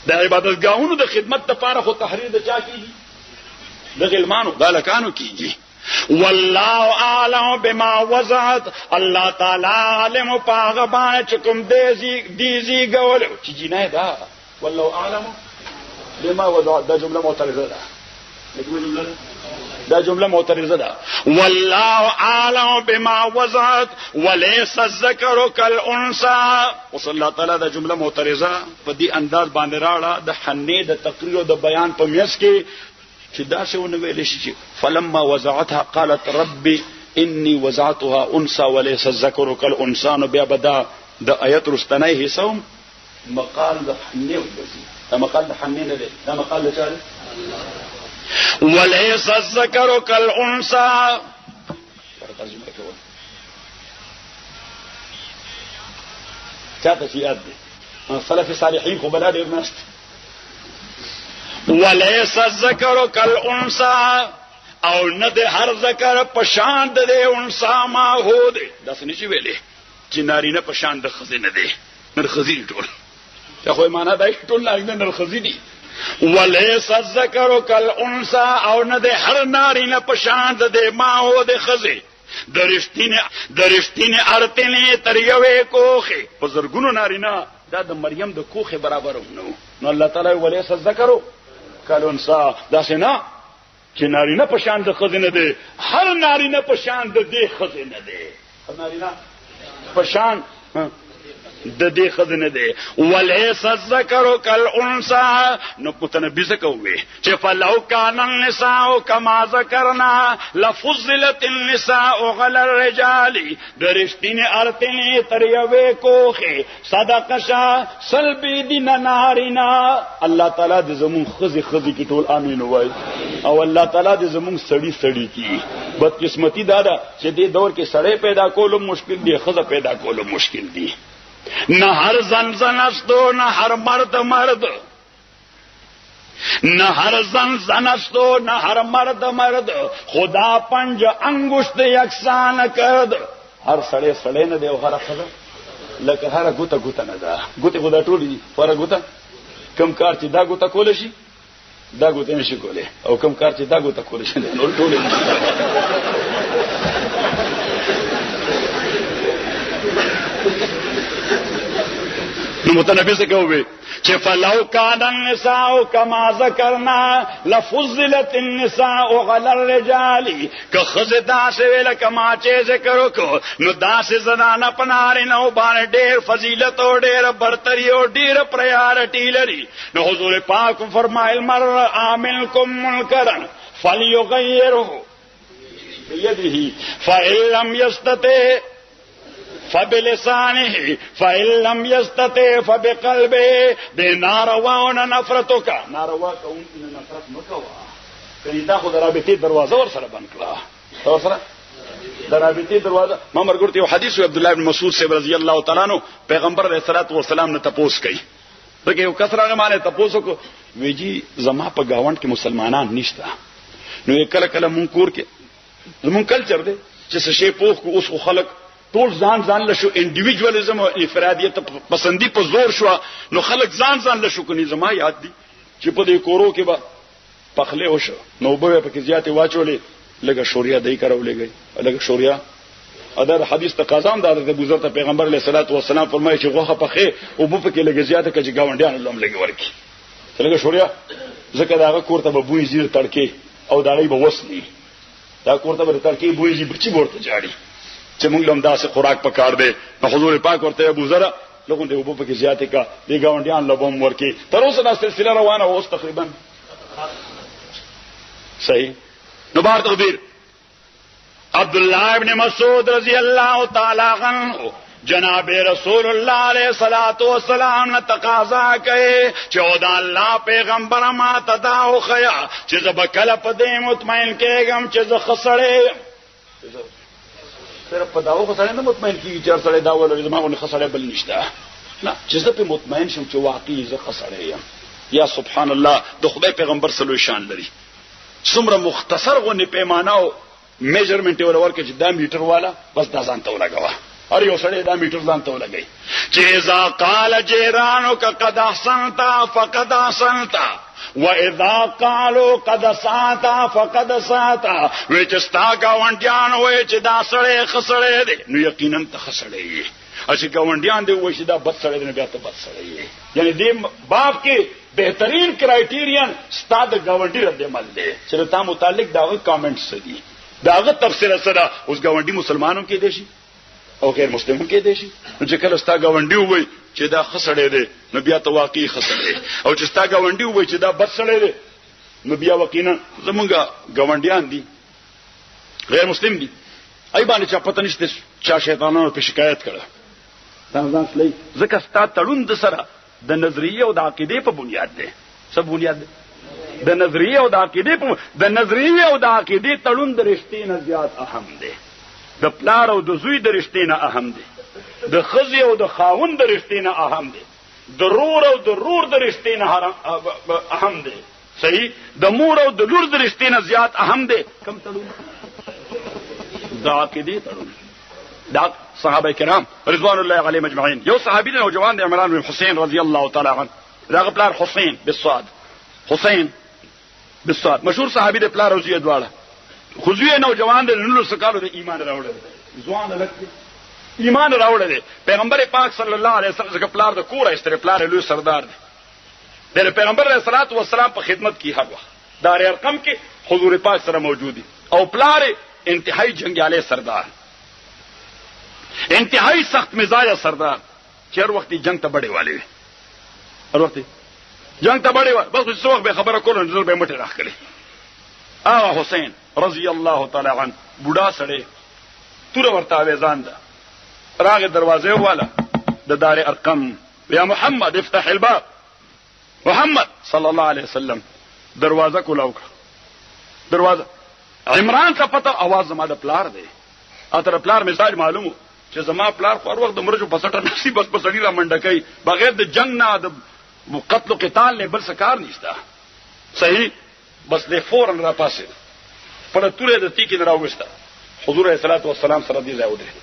د عبادتګاهونو د خدمت لپاره خو تحریر د چا کیږي؟ د غلمانو، د لکانو کیږي. والله اعلم بما وضعت. الله تعالی علم پاغه باندې چې کوم دیزی ګول چې جنای دا. والله اعلم بما وضعت دا جمله معترضه ده. دا جمله معترضه ده. والله اعلم بما وضعت وليس الذكر كالانثى. وصلی الله تعالی دا جمله معترضه په دې انداز باندې راړه د حنې د تقریر او د بیان په میس کې چې دا څه ونه ویل شي. فلما وضعتها قالت ربي اني وضعتها انثى وليس الذكر كالانثى. بیا بدا د آیت رستنی حصہ مقال د حنې وګرځي. دا مقال د حنې نه دی، دا مقال د چا دی؟ وليس الذكر كالانثى. چاته چې یاد دي سلف صالحین خو بلا ډیر نشته. وليس الذكر كالانثى او نه د هر ذکر په شان د انثى ما هو دي. دا څه نشي ویلې چې نارینه په شان د خزینه دي. نر خزین ټول یا خو معنا دا ټول نارینه نر خزین دي. وليس الذكر كالانثى او نه د هر نارینه په شان د ما هو د خزي. درشتینه ارتنه تر یوې کوخه په زرګونو نارینه دا د مریم د کوخه برابر ونه. نو الله تعالی وليس الذكر كالانثى دا څنګه چې نارینه په شان د خزینه دي، هر نارینه په شان د دې خزینه دي. هر نارینه په شان د دې خزینه دي. وليس الذكر كالانثى. نو متنبي څه کوي چې فلو كان النساء كما ذكرنا لفضلت النساء على الرجال. درشتینه ارتنه تر یوې کوخه صدقشا سلبی دین نارینا. الله تعالی د زمون خزي کی ټول امين وای او الله تعالی د زمون سړی کی. بدقسمتی دا ده چې دې دور کې سړی پیدا کولم مشکل دی، خزه پیدا کولم مشکل دی. نہ ہر زن استو نہ ہر مرد مرد، نہ ہر زن استو نہ ہر مرد مرد. خدا پنج انگشت یکسان کرد. ہر سڑے سڑے نہ دے ہر خدا لکه هر ګوته نه ده. ګوته خدا ټولې دي. فر ګوته کم کار چې دا ګوته کول شي دا ګوته نشي کولای، او کم کار چې دا ګوته کول شي نو ټولې. نو متنبي څه کوي چې فلو كان النساء كما ذكرنا لفضلت النساء على الرجال. که خزدا سویل کما چې ذکر وکړو نو داسې زنانه پناره نو باندې ډېر فضیلت او ډېر برتری او ډېر پریارټی لري. نو حضور پاک فرمایل مر عاملکم منکرا فليغيره بيده فإن لم يستطع فبلسانه فإن لم يستطع فبقلبه. دې نارواونه نفرتو کا ناروا کوونکی نفرت مکوا. کله دا خو د رابطې دروازه ور سره بند کړه. ور سره د رابطې دروازه. ما مرګورته یو حدیث عبد الله بن مسعود سے رضی الله تعالی عنہ پیغمبر علیہ الصلوۃ والسلام نے تپوس کړي. دغه یو کثره معنی تپوس کو ویجی زما په گاوند کې مسلمانان نشته. نو کله کله مونږ کور کې زمون کلچر دی چې څه شی پوخ کو اوس خو خلک ټول ځان لشو انډیویډوالزم او انفرادیت پسندی په زور شو. نو خلک ځان لشو کني. زما یاد دي چې په دې کورو کې به پخله وشو نو به په کې زیاتې واچولې لګه شوریا دای کارولېږي لګه شوریا. ادا حدیث تقاضام د ابو ذر ته پیغمبر علیه الصلاۃ والسلام فرمایي چې غوخه پخې او په کې لګه زیاته کې گاونډیان لوم لګي ورکی لګه شوریا. ځکه داغه کور ته به بوې زیر تړکې او داغي به وسني. دا کور ته به تړکې بوې زی بچي ورته جاړي چې موږ لم داسې خوراک پکار دی. نو حضور پاک ورته ابو ذر لوګون ته وبو پکې زیاتې کا دی گاونډیان لوم ورکی. تر اوسه دا سلسله روانه اوس تقریبا صحیح. نو بار تقدیر عبد الله ابن مسعود رضی الله تعالی عنہ جناب رسول الله علیہ الصلوۃ والسلام نے تقاضا کړي چې او دا الله پیغمبر ما تداو خیا چې زبکل په دې مطمئن کېږم چې زه خسړې صرف په داو خسړې نه مطمئن کیږي چې سړې دا ولې زما غو خسړې بل نشته. نه چې زه په مطمئن شم چې واقعي زه خسړې یم. یا سبحان الله د خدای پیغمبر صلی الله علیه شان لري. څومره مختصر غو نه پیمانه میجرمنټ ورکړي چې دا میټر والا بس دا ځان ته ولګوا اور یو سړی دا میټر ځان ته ولګي چې اذا قال جيرانك قد احسنت فقد احسنت واذا قالوا قد ساعت فقد ساعت وچستا گاونډیان وای چې دا سړی خسړی دی نو یقینا ته خسړی اسی گاونډیان دی وای چې دا بد سړی دی نو بیا ته بد سړی یعنی دې باب کې بهترین کرایټیرین ستاد گاونډي رد عمل دی چې تا متعلق داغه کامنټس دي داغه تفسیر سره اوس گاونډي مسلمانانو کې دي شي او غیر مسلمانانو کې دي شي نو چې کله ستا گاونډي وای چې دا خسړی دی نو بیا ته واقعي خسړی او چې ستا گاونډي وای چې دا بد سړی دی نو بیا وکینا زمونږه گاونډیان دي غیر مسلم دي ای باندې چا پته نشته چا شیطانانو په شکایت کړه ځان سلی ځکه ستا تړون د سره د نظریه او د عقیده په بنیاد دی څه بنیاد دی د نظریه او د عقیده په د نظریه او د عقیده تړون د رښتې نه زیات اهم دی د پلار او د زوی د رښتې نه اهم دی د خزي او د خاوند د رښتې نه اهم دی د رور او د رور د رښتې نه اهم دی صحیح د مور او د لور د رښتې نه زیات اهم دی کم تړون د عقیده تړون دا صحابه کرام رضوان الله علیهم اجمعین یو صحابي نوجوان دی عمران بن حسین رضی الله تعالی عنه دا پلار حسین بالصاد حسین بالصاد مشهور صحابي دی پلار او زوی دواړه خو زوی نوجوان دی نو سکالو د ایمان راوړل ځوان لکه ایمان راوړل دی پیغمبر پاک صلی الله علیه وسلم څخه پلار د کوره استر پلار لوی سردار دی د پیغمبر علیه الصلاۃ والسلام په خدمت کې هر وخت دار ارقم کې حضور پاک سره موجود دي او پلار انتهایی جنگیاله سردار انتهایی سخت مزاج سردار چې هر وخت جنگ ته بڑے والے هر وخت جنگ ته بڑے والے بس څو وخت به خبره کوله نظر به مټه راخلي حسین رضی الله تعالی عنہ بوډا سړی تور ورته وزان ده راغ دروازه والا د دار ارقم یا محمد افتح الباب محمد صلی الله علیه وسلم دروازه کولاو دروازه عمران څه پته आवाज زما د پلار دی اتر پلار مزاج معلومو چې زما پلار خو وروخت د مرجو پسټه نسی بس پسړی را منډه کوي بغیر د جنگ نه د قتل او قتال نه بل څه کار نشته صحیح بس له فورن را پاسه پر توره د تیکې نه راوښته حضور صلی الله علیه وسلم سره دی ځای ودرې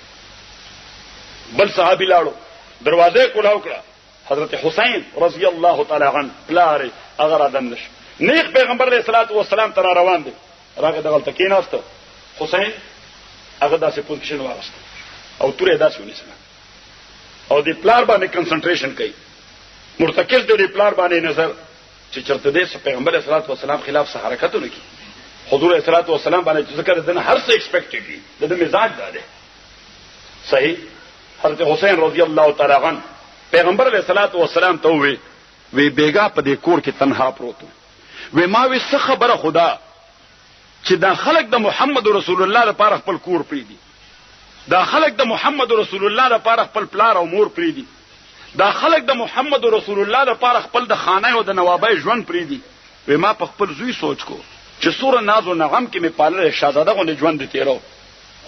بل صحابي لاړو دروازه کولاو کړه حضرت حسین رضی الله تعالی عنہ پلار هغه را دنش نیک پیغمبر علیه الصلاۃ والسلام تر روان دي راغه دغه تکیناسته حسین هغه داسې پوزیشن واغسته او توره داسې ونیسه او دی پلار باندې کنسنټریشن کوي مرتکز دی پلار باندې نظر چې چرته دې پیغمبر علیه الصلاۃ والسلام خلاف حرکتونه کوي حضور علیه الصلاۃ والسلام باندې ذکر دنه هر څه ایکسپیکټډ دي د مزاج ده صحیح حضرت حسین رضی الله تعالی عنہ پیغمبر علیه الصلاۃ والسلام ته وی بیگا په دې کور کې تنها پروت وی ما وی څه خبره خدا چې دا خلق د محمد رسول الله لپاره خپل کور پری دي دا خلق د محمد رسول الله لپاره خپل پلار او مور پری دي دا خلق د محمد رسول الله لپاره خپل د خانه او د نوابای ژوند پری دي وی ما په خپل زوی سوچ کو چې سور ناز او نغم کې می پالل شاهزاده غو ژوند دي تیرو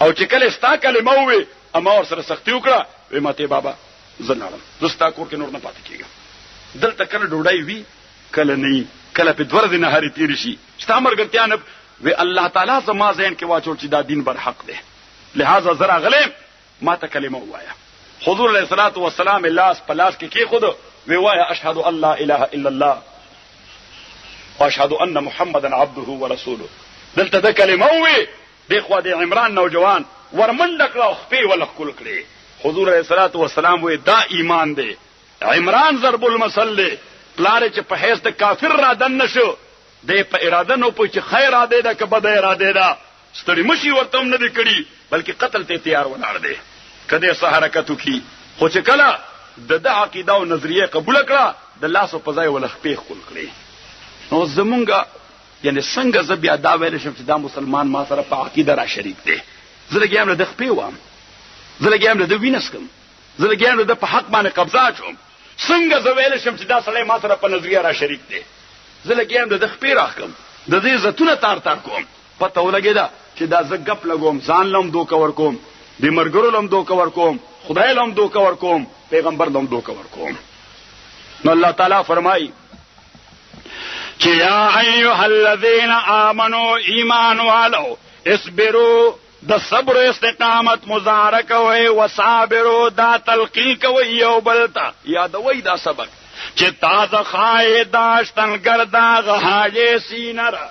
او چې کله ستا کلمه وي اما ور سره سختي وکړه وی ماته بابا زنارم زستا کور کې نور نه پاتې کیږم دلته کله ډوډۍ وی کله نه کله په دور دینه هری تیر شي ستا مرګتیا نه وی الله تعالی زما ذهن کې واچول چې دا دین بر حق دی لہذا زرا غلیم ما ته کلمه وایا حضور علیہ الصلوۃ والسلام لاس پلاس کې خود وی وایا اشهد ان لا اله الا الله واشهد ان محمدا عبده ورسوله دلته د کلمه وی دی خو د عمران نوجوان ورمنډک لا خپې ولا خپل کړي حضور علیہ الصلوۃ والسلام وی دا ایمان دی عمران ضرب المثل پلار چې په هیڅ د کافر را دن نشو د په اراده نو په چې خیر اراده ده که بد اراده ده ستړي مشي ورته نه دی کړي بلکې قتل ته تیار ولاړ دی کده سه حرکت وکي خو چې کله د عقیده او نظریه قبول کړه د لاس په ځای ولخ په خپل کړی نو زمونږه یعنی څنګه ز بیا دا ویل شم چې دا مسلمان ما سره په عقیده را شریک دی زلګیم له د خپې وام زلګیم له د وینسکم زلګیم له د په حق باندې قبضه چوم څنګه ز ویل شم چې دا سړی ما سره په نظریه را شریک دی زلګیم له د خپې راخم د دې زتونه تار کوم پته ولګیدا چې دا زګپ لګوم ځان لم دوک ور کوم د مرګرو لم دوک ور کوم خدای لم دوک ور کوم پیغمبر لم دوک ور کوم نو الله تعالی فرمایي چې یا ایها الذین آمنوا ایمان والو اصبروا د صبر استقامت مظاهره کوي وصابروا دا تلقین کوي یو بلتا یادوي دا سبق چې تازه خای داشتن ګردا غهاجه سینرا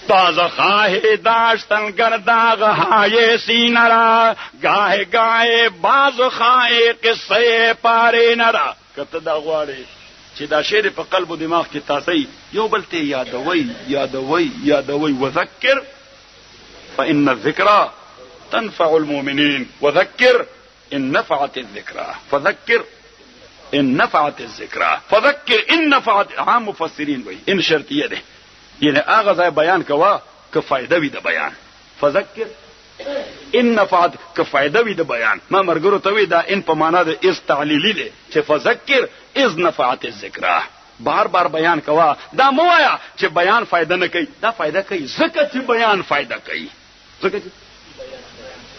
تازه خای داشتن ګردا غهاجه سینرا گاه گاه باز خای قصه پاره نرا کته دا غواړي چې دا شعر په قلب او دماغ کې تاسو یو بلته یادوي یادوي یادوي وذکر فإن الذكرى تنفع المؤمنين وذكر إن نفعت الذكرى فذكر إن نفعت الذكرى فذكر إن نفعت عام مفسرين وي إن شرطية ده يعني آغاز بيان كوا كفايدة وي ده بيان فذكر إن نفعت كفايدة وي ده بيان ما مرګرو ته وي دا ان په معنا ده استعلیلی ده چې فذكر إذ نفعت الذكرى بار بار بیان کوا دا موایا چې بیان فائدہ نه کوي دا فائدہ کوي زکه چې بیان فائدہ کوي زکه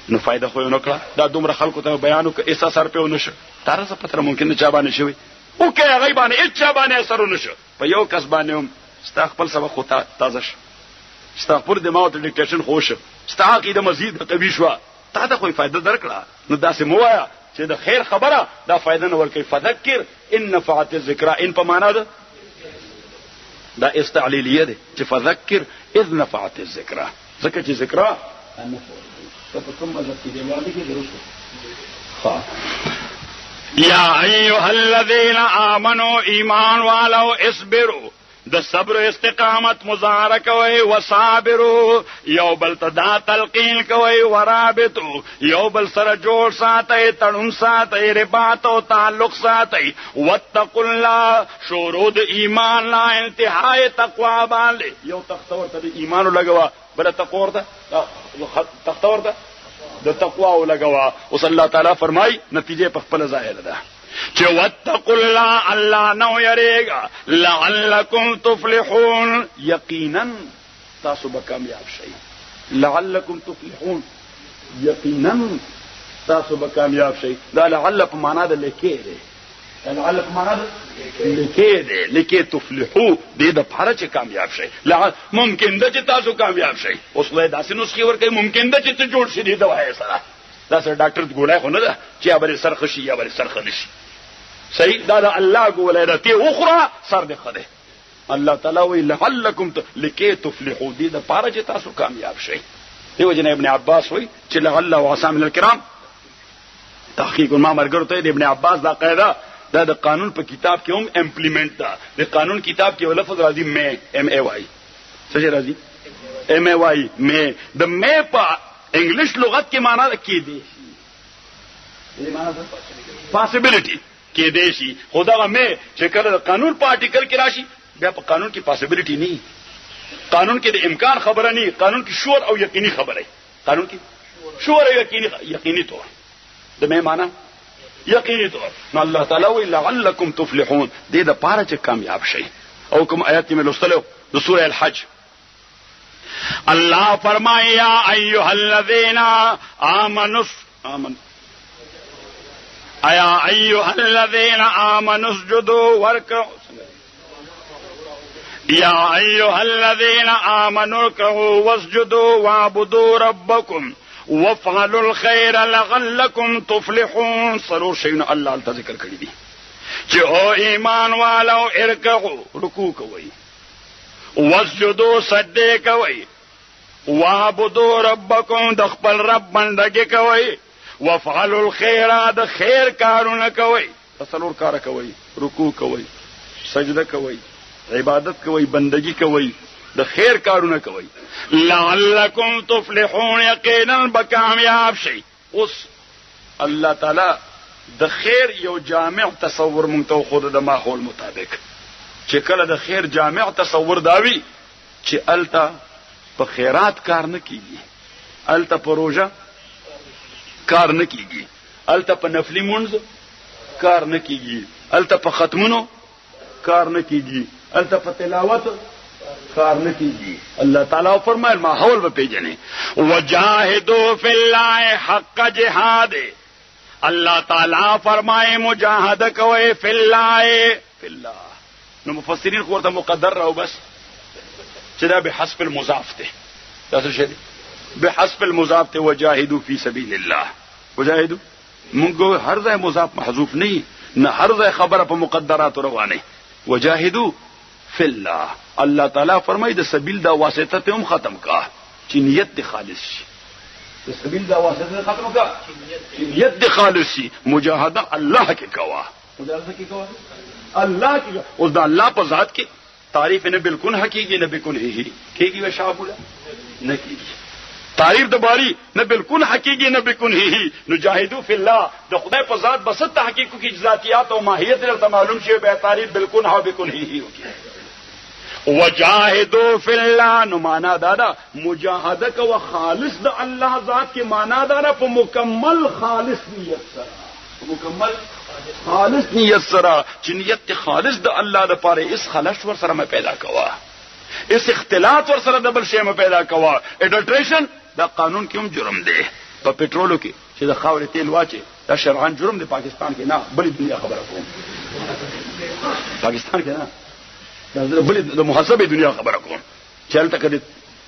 نو فائدہ خو نو کړه دا دومره خلکو ته بیانو کې ایسا سر په ونشه تر څه پتر ممکن چا باندې شوی او کې غیبانه اچا باندې اثر ونشه په یو کس باندې هم استغفر سبق خو تازه ش استغفر دماغ ته ډیکټیشن خوش استعقیده مزید قوی شو تا ته خو فائدہ درکړه نو دا سه موایا چې د خیر خبره دا فائدہ نه ورکي فذکر ان نفعت الذکر ان په معنا ده دا استعلیلیه ده چې فذکر اذ نفعت الذکر ذکر چې ذکر یا ایها الذین آمنوا ایمان والو اصبروا د صبر استقامت مظاهره کوي وصابروا یو بل تدا تلقین کوي ورابطو یو بل سره جوړ ساتي تړون ساتي رباط او تعلق ساتي واتقوا الله شروط ایمان لا انتهای تقوا باندې یو تختور ته ایمان لګوا بل تقوا ته تختور ته د تقوا لګوا او صلی الله تعالی فرمای نتیجه په خپل ظاهر ده چې واتقوا الله الله نو یریگا لعلکم تفلحون یقینا تاسو به کامیاب شئ لعلکم تفلحون یقینا تاسو به کامیاب شئ دا لعل په معنا د لیکي دی لعل په معنا د لیکي دی لیکي تفلحو دې د پاره چې کامیاب شئ ممکن ده چې تاسو کامیاب شئ اوس له داسې نسخې ورکې ممکن ده چې ته جوړ شې د دوايي سره دا سره ډاکټر ګولای خو نه ده چې یا بل سرخ شي یا بل سرخ نشي صحیح دا الله ګولای راته اخرى سر دې خده الله تعالی وی لعلکم لکی تفلحوا دې د پاره چې تاسو کامیاب شئ دیو جن ابن عباس وی چې لعل وعسى من الكرام تحقیق ما مرګرته ابن عباس دا قاعده دا د قانون په کتاب کې هم امپلیمنٹ ده د قانون کتاب کې لفظ راځي مې ام ای واي څه راځي ام ای واي مې د مې په انګلیش لغت کې معنا کې دي دې معنا پاسبিলিټي کې دي شي خدای مې چې کله قانون په آرټیکل کې راشي بیا په قانون کې پاسبিলিټي نه قانون کې د امکان خبره نه قانون کې شور او یقیني خبره قانون کې شور او یقیني طور د مې معنا یقیني طور نو الله تعالی وی لعلکم تفلحون دې د پاره چې کامیاب شئ او کوم آیات مې لوستلو د سوره الحج الله فرمایا یا ایها الذین آمنوا ایا ایها الذین آمنوا اسجدوا واركعوا یا ایها الذین آمنوا اركعوا واسجدوا واعبدوا ربکم وافعلوا الخير لعلكم تفلحون سرور شین الله تعالی ذکر کړی دي چې او ایمان والو ارکعوا رکوع کوي واسجدوا سجده کوي واعبدوا ربکم د خپل رب بندګي کوي وافعلوا الخير د خیر کارونه کوي سرور کار کوي رکوع کوي سجده کوي عبادت کوي بندګي کوي د خیر کارونه کوي لعلکم تفلحون یقینا بکامیاب شئ اوس الله تعالی د خیر یو جامع تصور مونږ ته خود د ماحول مطابق چې کله د خیر جامع تصور داوي چې التا په خیرات کار نه کیږي التا په روزه کار نه کیږي التا په نفلی منځ کار نه کیږي التا په ختمونو کار نه کیږي التا په تلاوت کار نه کیږي الله تعالی فرمایل ماحول به پیژنې وجاهدوا فی الله حق جهاد الله تعالی فرمایي مجاهده کوي فی الله نو مفسرین خو ورته مقدر راو بس چې دا به حسب المضاف ده تاسو شه بحسب المضاف ته وجاهدوا فی سبیل الله. وجاهدوا مونږ هر ځای مضاف محذوف نه هر ځای خبره په مقدرات روانه. وجاهدوا فی الله. الله تعالی فرمایي د سبیل دا واسطه ته هم ختم کا چې نیت دی خالص شي. د سبیل دا واسطه ختم کا چې نیت دی خالص شي. مجاهده الله کې کوا. مجاهده کې کوا الله کې. اوس دا الله په ذات کې تعریف نه بالکل حقيقي نه بالکل هي کېږي وشابوله نه کېږي. تعریف د باری نه بالکل حقيقي نه بالکل هي. نجاهدوا فی الله د خدای په ذات بس تحقیق کی ذاتیات او ماهیت له معلوم شي به تعریف بالکل ها بالکل هي وکړي. وجاهدوا فی الله نو معنا دا مجاهده کو خالص د الله ذات کې معنا دا په مکمل خالص نیت سره. مکمل خالص نیت سره چې نیت خالص د الله لپاره اس خلش ور سره پیدا کوا. اس اختلاط ور سره د بل شی پیدا کوا. اډلټریشن دا قانون کې هم جرم دی. په پټرولو کې چې د خاورې تیل واچي دا شرعاً جرم دی. پاکستان کې نه بلې دنیا خبره کوم. پاکستان کې نه بلې د محاسبه دنیا خبره کوم. چلته کړي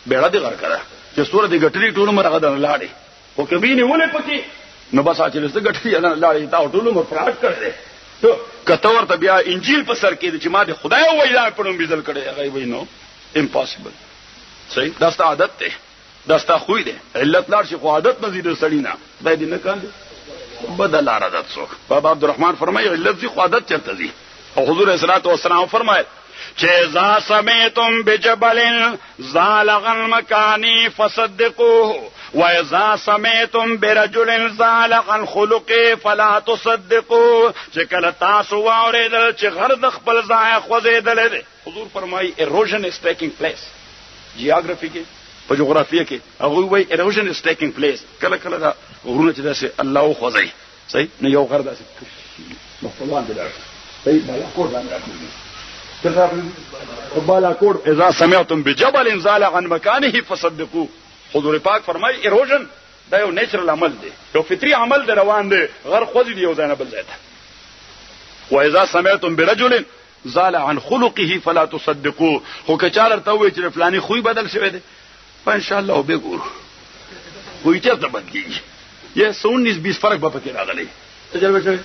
بیړه دی غر کړه چې سورې د غټري ټولو مرغه د لاړې او کبینه ولې پکې نو بس اچل ست غټري نه لاړې تا ټولو مر فراډ کړي. ته کته ورته بیا انجیل په سر کې چې ما د خدای وایي په نوم بيزل کړي هغه وایي نو امپاسبل. صحیح دا ست عادت ته دا ست خوې ده. علت لار شي خو عادت مزید سړی نه دای دې نه کاندي بدل عادت څوک. بابا عبدالرحمن فرمایي علت زی خو عادت چرته دي. او حضور صلی الله علیه وسلم فرمایي چیزا سمیتم بجبل زالغ المکانی فصدقوه وَإِذَا سَمِعْتُمْ بِرَجُلٍ زَالَغَ الْخُلُقِ فَلَا تُصَدِّقُوا. چې کله تاسو واورېدل چې غر د خپل ځای خوځېدلی دی. حضور فرمایي erosion is taking place. جیوګرافي کې په جغرافیه کې هغه وایي erosion is taking place. کله کله دا غرونه چې داسې الله خوځي صحیح نه یو غر داسې مخفلان دي صحیح بالا کوړ باندې بالا کوړ. اذا سمعتم بجبل زالغ عن مكانه فصدقوا. حضور پاک فرمای ایروژن دا یو نیچرل عمل دی. یو فطری عمل دی روان دی. غر خوځي دی یو ځای نه بل ځای ته. واذا سمعتم برجل زال عن خلقه فلا تصدقوا. خو که چا درته وایي چې فلانی خوې بدل شوی دی ان شاء الله به ګورو وایي چې ته بدلیږي. یا 19-20 فرق به پکې راغلی. تجربه شوی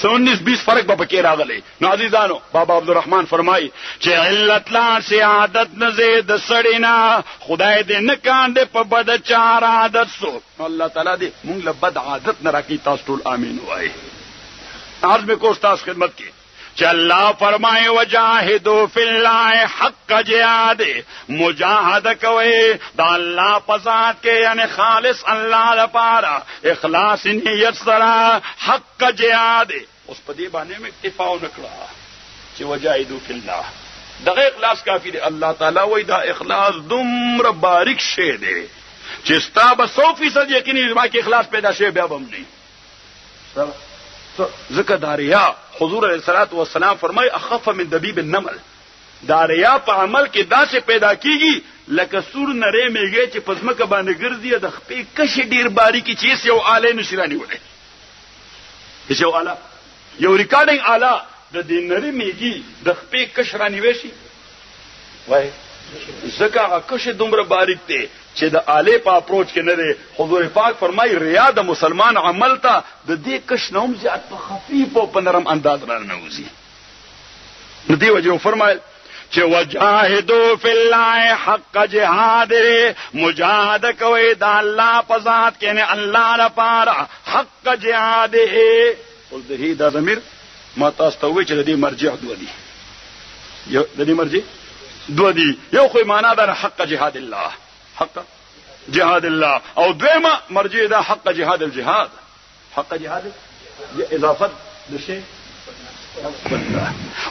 19-20 فرق به پکې راغلی. نو عزیزانو بابا عبدالرحمن فرمایي چې علت لا سي عادت نه زید سړینا خدای دې نه کاندې په بد چار عادت سو. الله تعالی دې مونږ له بد عادت نه راکړي. تاسو ټول امين وایي. عرض میں کوش تاسو خدمت کې چې الله فرمایي وجاهدوا فی الله حق جهاد. مجاهده کوي د الله په ذات کې یعنی خالص الله لپاره اخلاص نیت سره حق جهاد. اوس په دې باندې مې اکتفا وکړه چې وجاهدوا فی الله دغه اخلاص کافی دی. الله تعالی وایي دا اخلاص دومره باریک شی دی چې ستا به 100% یقیني ما کې اخلاص پیدا شي بیا به نه ذکر داریا. حضور علیہ الصلوۃ والسلام فرمای اخف من دبیب النمل. داریا په عمل کې داسې پیدا کیږي لکه سور نری میږي چې پزمکه باندې ګرځي د خپې کشي ډیر باریکی چیز یو آله نشرانی وله. یو آله یو ریکارډینګ آله د دې نری میږي د خپې کشرانی وشي وای زکه کشي دومره باریک دی چې د آله په اپروچ کې نه دی. حضور پاک فرمای ریا د مسلمان عمل ته د دې کش نوم زیات په خفیف او په نرم انداز را نوځي. نو دی وجه فرمایل چې وجاهدوا فی الله حق جهاد. مجاهده کوي د الله په ذات کې نه الله لپاره حق جهاد. او د هی د ضمیر ما تاسو ته وی چې د دې مرجع دوه دي. یو د دې مرجع دوه دي. یو خو معنا ده حق جهاد الله حق جهاد الله او دویمه مرجع ده حق جهاد الجهاد. حق جهاد اضافه لشيء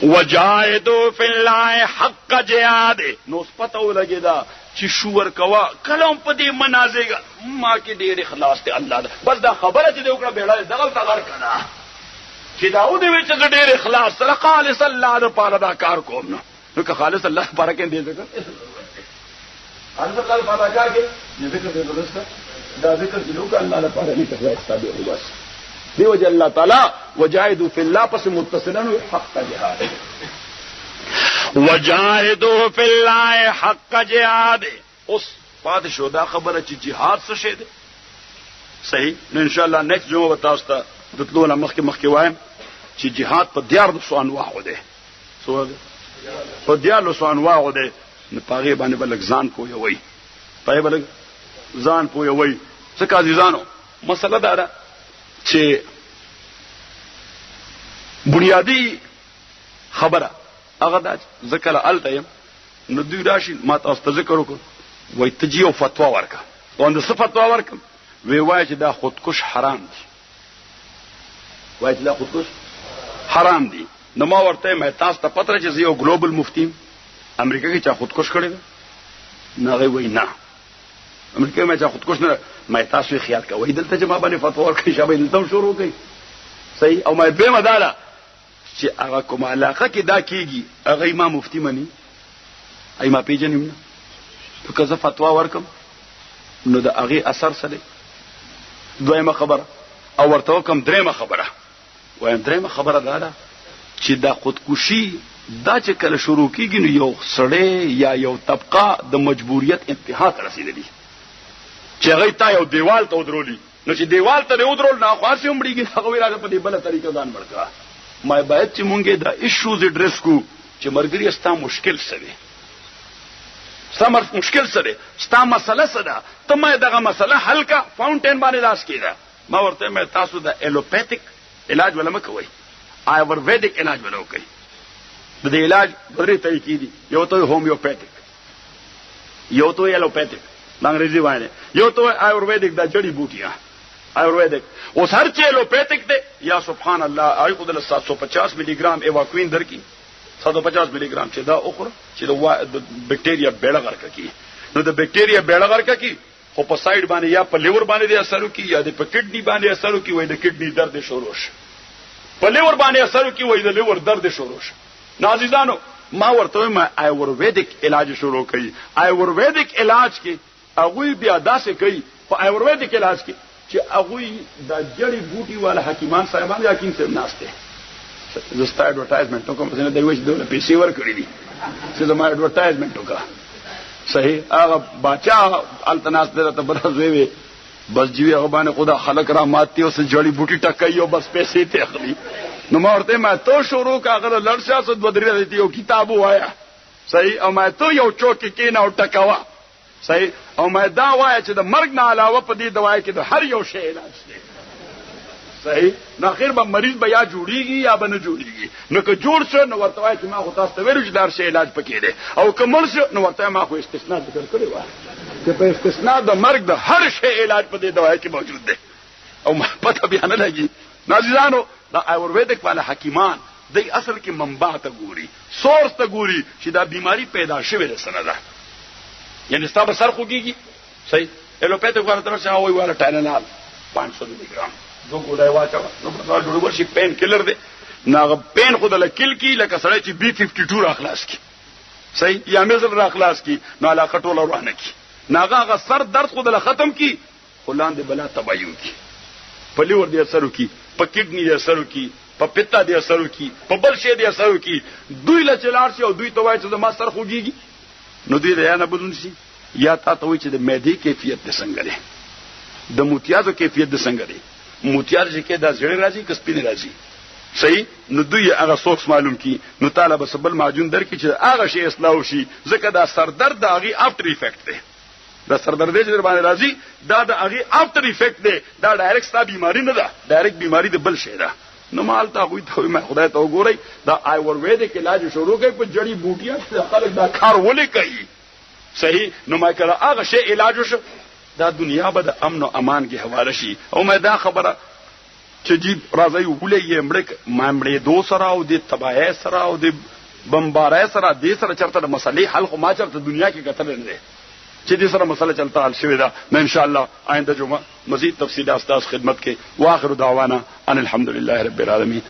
وجاهدوا فی الله حق جهاد. نو سپتو لګی دا چې شور کوا کلم په دې منازګه ما کې ډېر اخلاص ته الله ده. بس دا خبره چې وکړه بیړه دغه تغیر کړه چې داود وی چې ډېر اخلاص سره خالص الله لپاره دا کار کوم. نو که خالص الله لپاره کې دې ذکر الله تعالی لپاره کار کې ذکر دې ورسته دا ذکر چې لوک الله لپاره نه کوي تابع او بس. دی وجه الله تعالی وجاهدوا فی الله پس متصلا حق جهاد. وجاهدوا فی الله حق جهاد. اوس پات شو دا خبره چې جهاد څه شي ده صحیح نو ان شاء الله نیکسټ جمعه تاسو ته د تلو مخکې وایم چې جهاد په 14 انواع ده سو په 14 انواع ده نه پاغه باندې بلک ځان پوي وي پای بلک ځان پوي وي څه عزیزانو مسله دا ده چې بنیادی خبره هغه دا ذکر التیم نو دوی راشي ما تاسو ته ذکر وکړ وای تجي او فتوا ورکا وند څه فتوا ورکم وی وای چې دا خودکش حرام دي وای چې دا خودکش حرام دي نو ما ورته مې تاسو ته پته چې یو ګلوبل مفتي امریکا کې چا خودکش کړی نه وای نه امریکا کې چا خودکش نه مې تاسو خیال کوئ دلته چې ما باندې فتوا ورکړي شابه دلته شروع کړي صحیح او مې به مداله چې هغه کوم علاقه کې دا کیږي هغه ما مفتی مني ای ما پیژنم نه تو که زه فتوا ورکم نو د هغه اثر سره دویمه خبره او ورته کوم دریمه خبره وایم دریمه خبره دا ده چې دا خودکشي دا چې کله شروع کیږي نو یو سړی یا یو طبقه د مجبوریت انتها ته رسیدلی چې هغه تا یو دیوال ته ودرولي نو چې دیوال ته ودرول نه خاص هم مړیږي هغه ویراله په دې بل طریقه ځان ورکا ما باید چې مونږه دا ایشوز اډریس کو چې مرګري استا مشکل سره سمر مشکل سره ستا مسله سره ته ما دغه مسله حل کا فاونټین باندې لاس کیدا ما ورته مې تاسو د الوپیتیک علاج ولا مکوئ آیورویدیک علاج ولا وکئ د دې علاج درې طریقې دي یو ته هومیوپیتیک یو ته الوپیتیک انګریزي باندې یو ته آیورویدیک د جړی بوټیا آیورویدیک اوس هر چې الوپیتیک دی یا سبحان الله آی خدای 750 ملي ګرام ایواکوین درکې 150 ملي ګرام چې دا اخره چې د بکټیریا بیړه غرقه کی نو د بکټیریا بیړه غرقه کی خو په سایډ باندې یا په لیور باندې د اثر کی یا د کډنی باندې اثر کی وای د کډنی درد شروع شي په لیور باندې اثر کی وای د لیور درد شروع شي نازیدانو ما ورته ما آیورویدیک علاج شروع کړي آیورویدیک علاج کې هغه بیا داسې کوي په آیورویدیک علاج کې چې هغه د جړی بوټي والا حکیمان صاحبان یا حکیم صاحب ناشته زستا ایڈورټایزمنت کوم څنګه دوی چې دوله پیسې ورکړي دي چې زما ایڈورټایزمنت وکړه صحیح هغه بچا التناس درته برازوي بس جیوی هغه باندې خدا خلق را ماتي او جړی بوټي ټکایو بس پیسې ته اخلي نو ما ورته ما تو شروع کاغه لړ سیاست بدري دی یو کتاب وایا صحیح او ما تو یو چوکي کې نه ټکاوا صحیح او ما دا وایا چې د مرګ نه علاوه په دې دوايي کې د هر یو شی علاج دی صحیح نو اخر به مریض به یا جوړیږي یا به نه جوړیږي نو که جوړ شو نو ورته وای چې ما خو تاسو ته ویلو چې دار شی علاج پکې دی او که مړ شو نو ورته ما خو استثناء ذکر کړی و چې په استثناء د مرګ د هر شی علاج په دې دوايي کې موجود دی او ما پته بیا نه لګي نازیزانو دا آیورویدیک والا حکیمان د اصل کې منبع ته ګوري سورس ته ګوري چې دا بیماری پیدا شوه ده سره ده یعنی ستاسو سر خوږي صحیح الوپیتیک والا طرف څخه وای والا ټاینال 500 ملي ګرام دو ګولای واچو نو په ډول ورشي پین کلر دی ناغه پین خود له کل کی لکه سره چې بی 52 را خلاص کی صحیح یا مزل را خلاص کی نو علاقه ټوله ورانه کی ناغه سر درد خود له ختم کی خلان دی بلا تبایو کی په لیور دی اثر کی په کډنی دی اثر کی په پتا دی اثر کی په بل شی دی اثر کی دوی له چلار شي او دوی توای چې ما سر خوږي نو دوی یا نه بدون شي یا تا ته وای چې د معدې کیفیت د څنګه دی د موتیازو کیفیت د څنګه دی موتیار چې کې دا زړه راځي که سپین راځي صحیح نو دوی هغه سوکس معلوم کی نو طالب سبل معجون در کی چې هغه شی اصلاح شي ځکه دا سردرد د هغه افټر ایفیکټ دی دا سردرد چې در باندې راځي دا د هغه افټر ایفیکټ دی دا ډایرکټ ستا بیماری نه ده ډایرکټ بیماری د بل شی ده نو مال تا وي ته ما خدای ته وګورئ دا آیورویدیک علاج شروع کوي په جړی بوټیا خلک دا کار ولې کوي صحیح نو ما کړه هغه شی علاج وشو دا دنیا به د امن او امان کې حواله شي او مې دا خبره چې جی راځي ولې یې مړې دو سره او د تباہی سره او د بمبارای سره د سره چرته د مسلې حل خو ما چرته دنیا کې کتل نه چې دې سره مسله چلتا حل شوی دا ان شاء الله آینده جمعه مزید تفصیلات استاد خدمت کې واخر دعوانا ان الحمدلله رب العالمین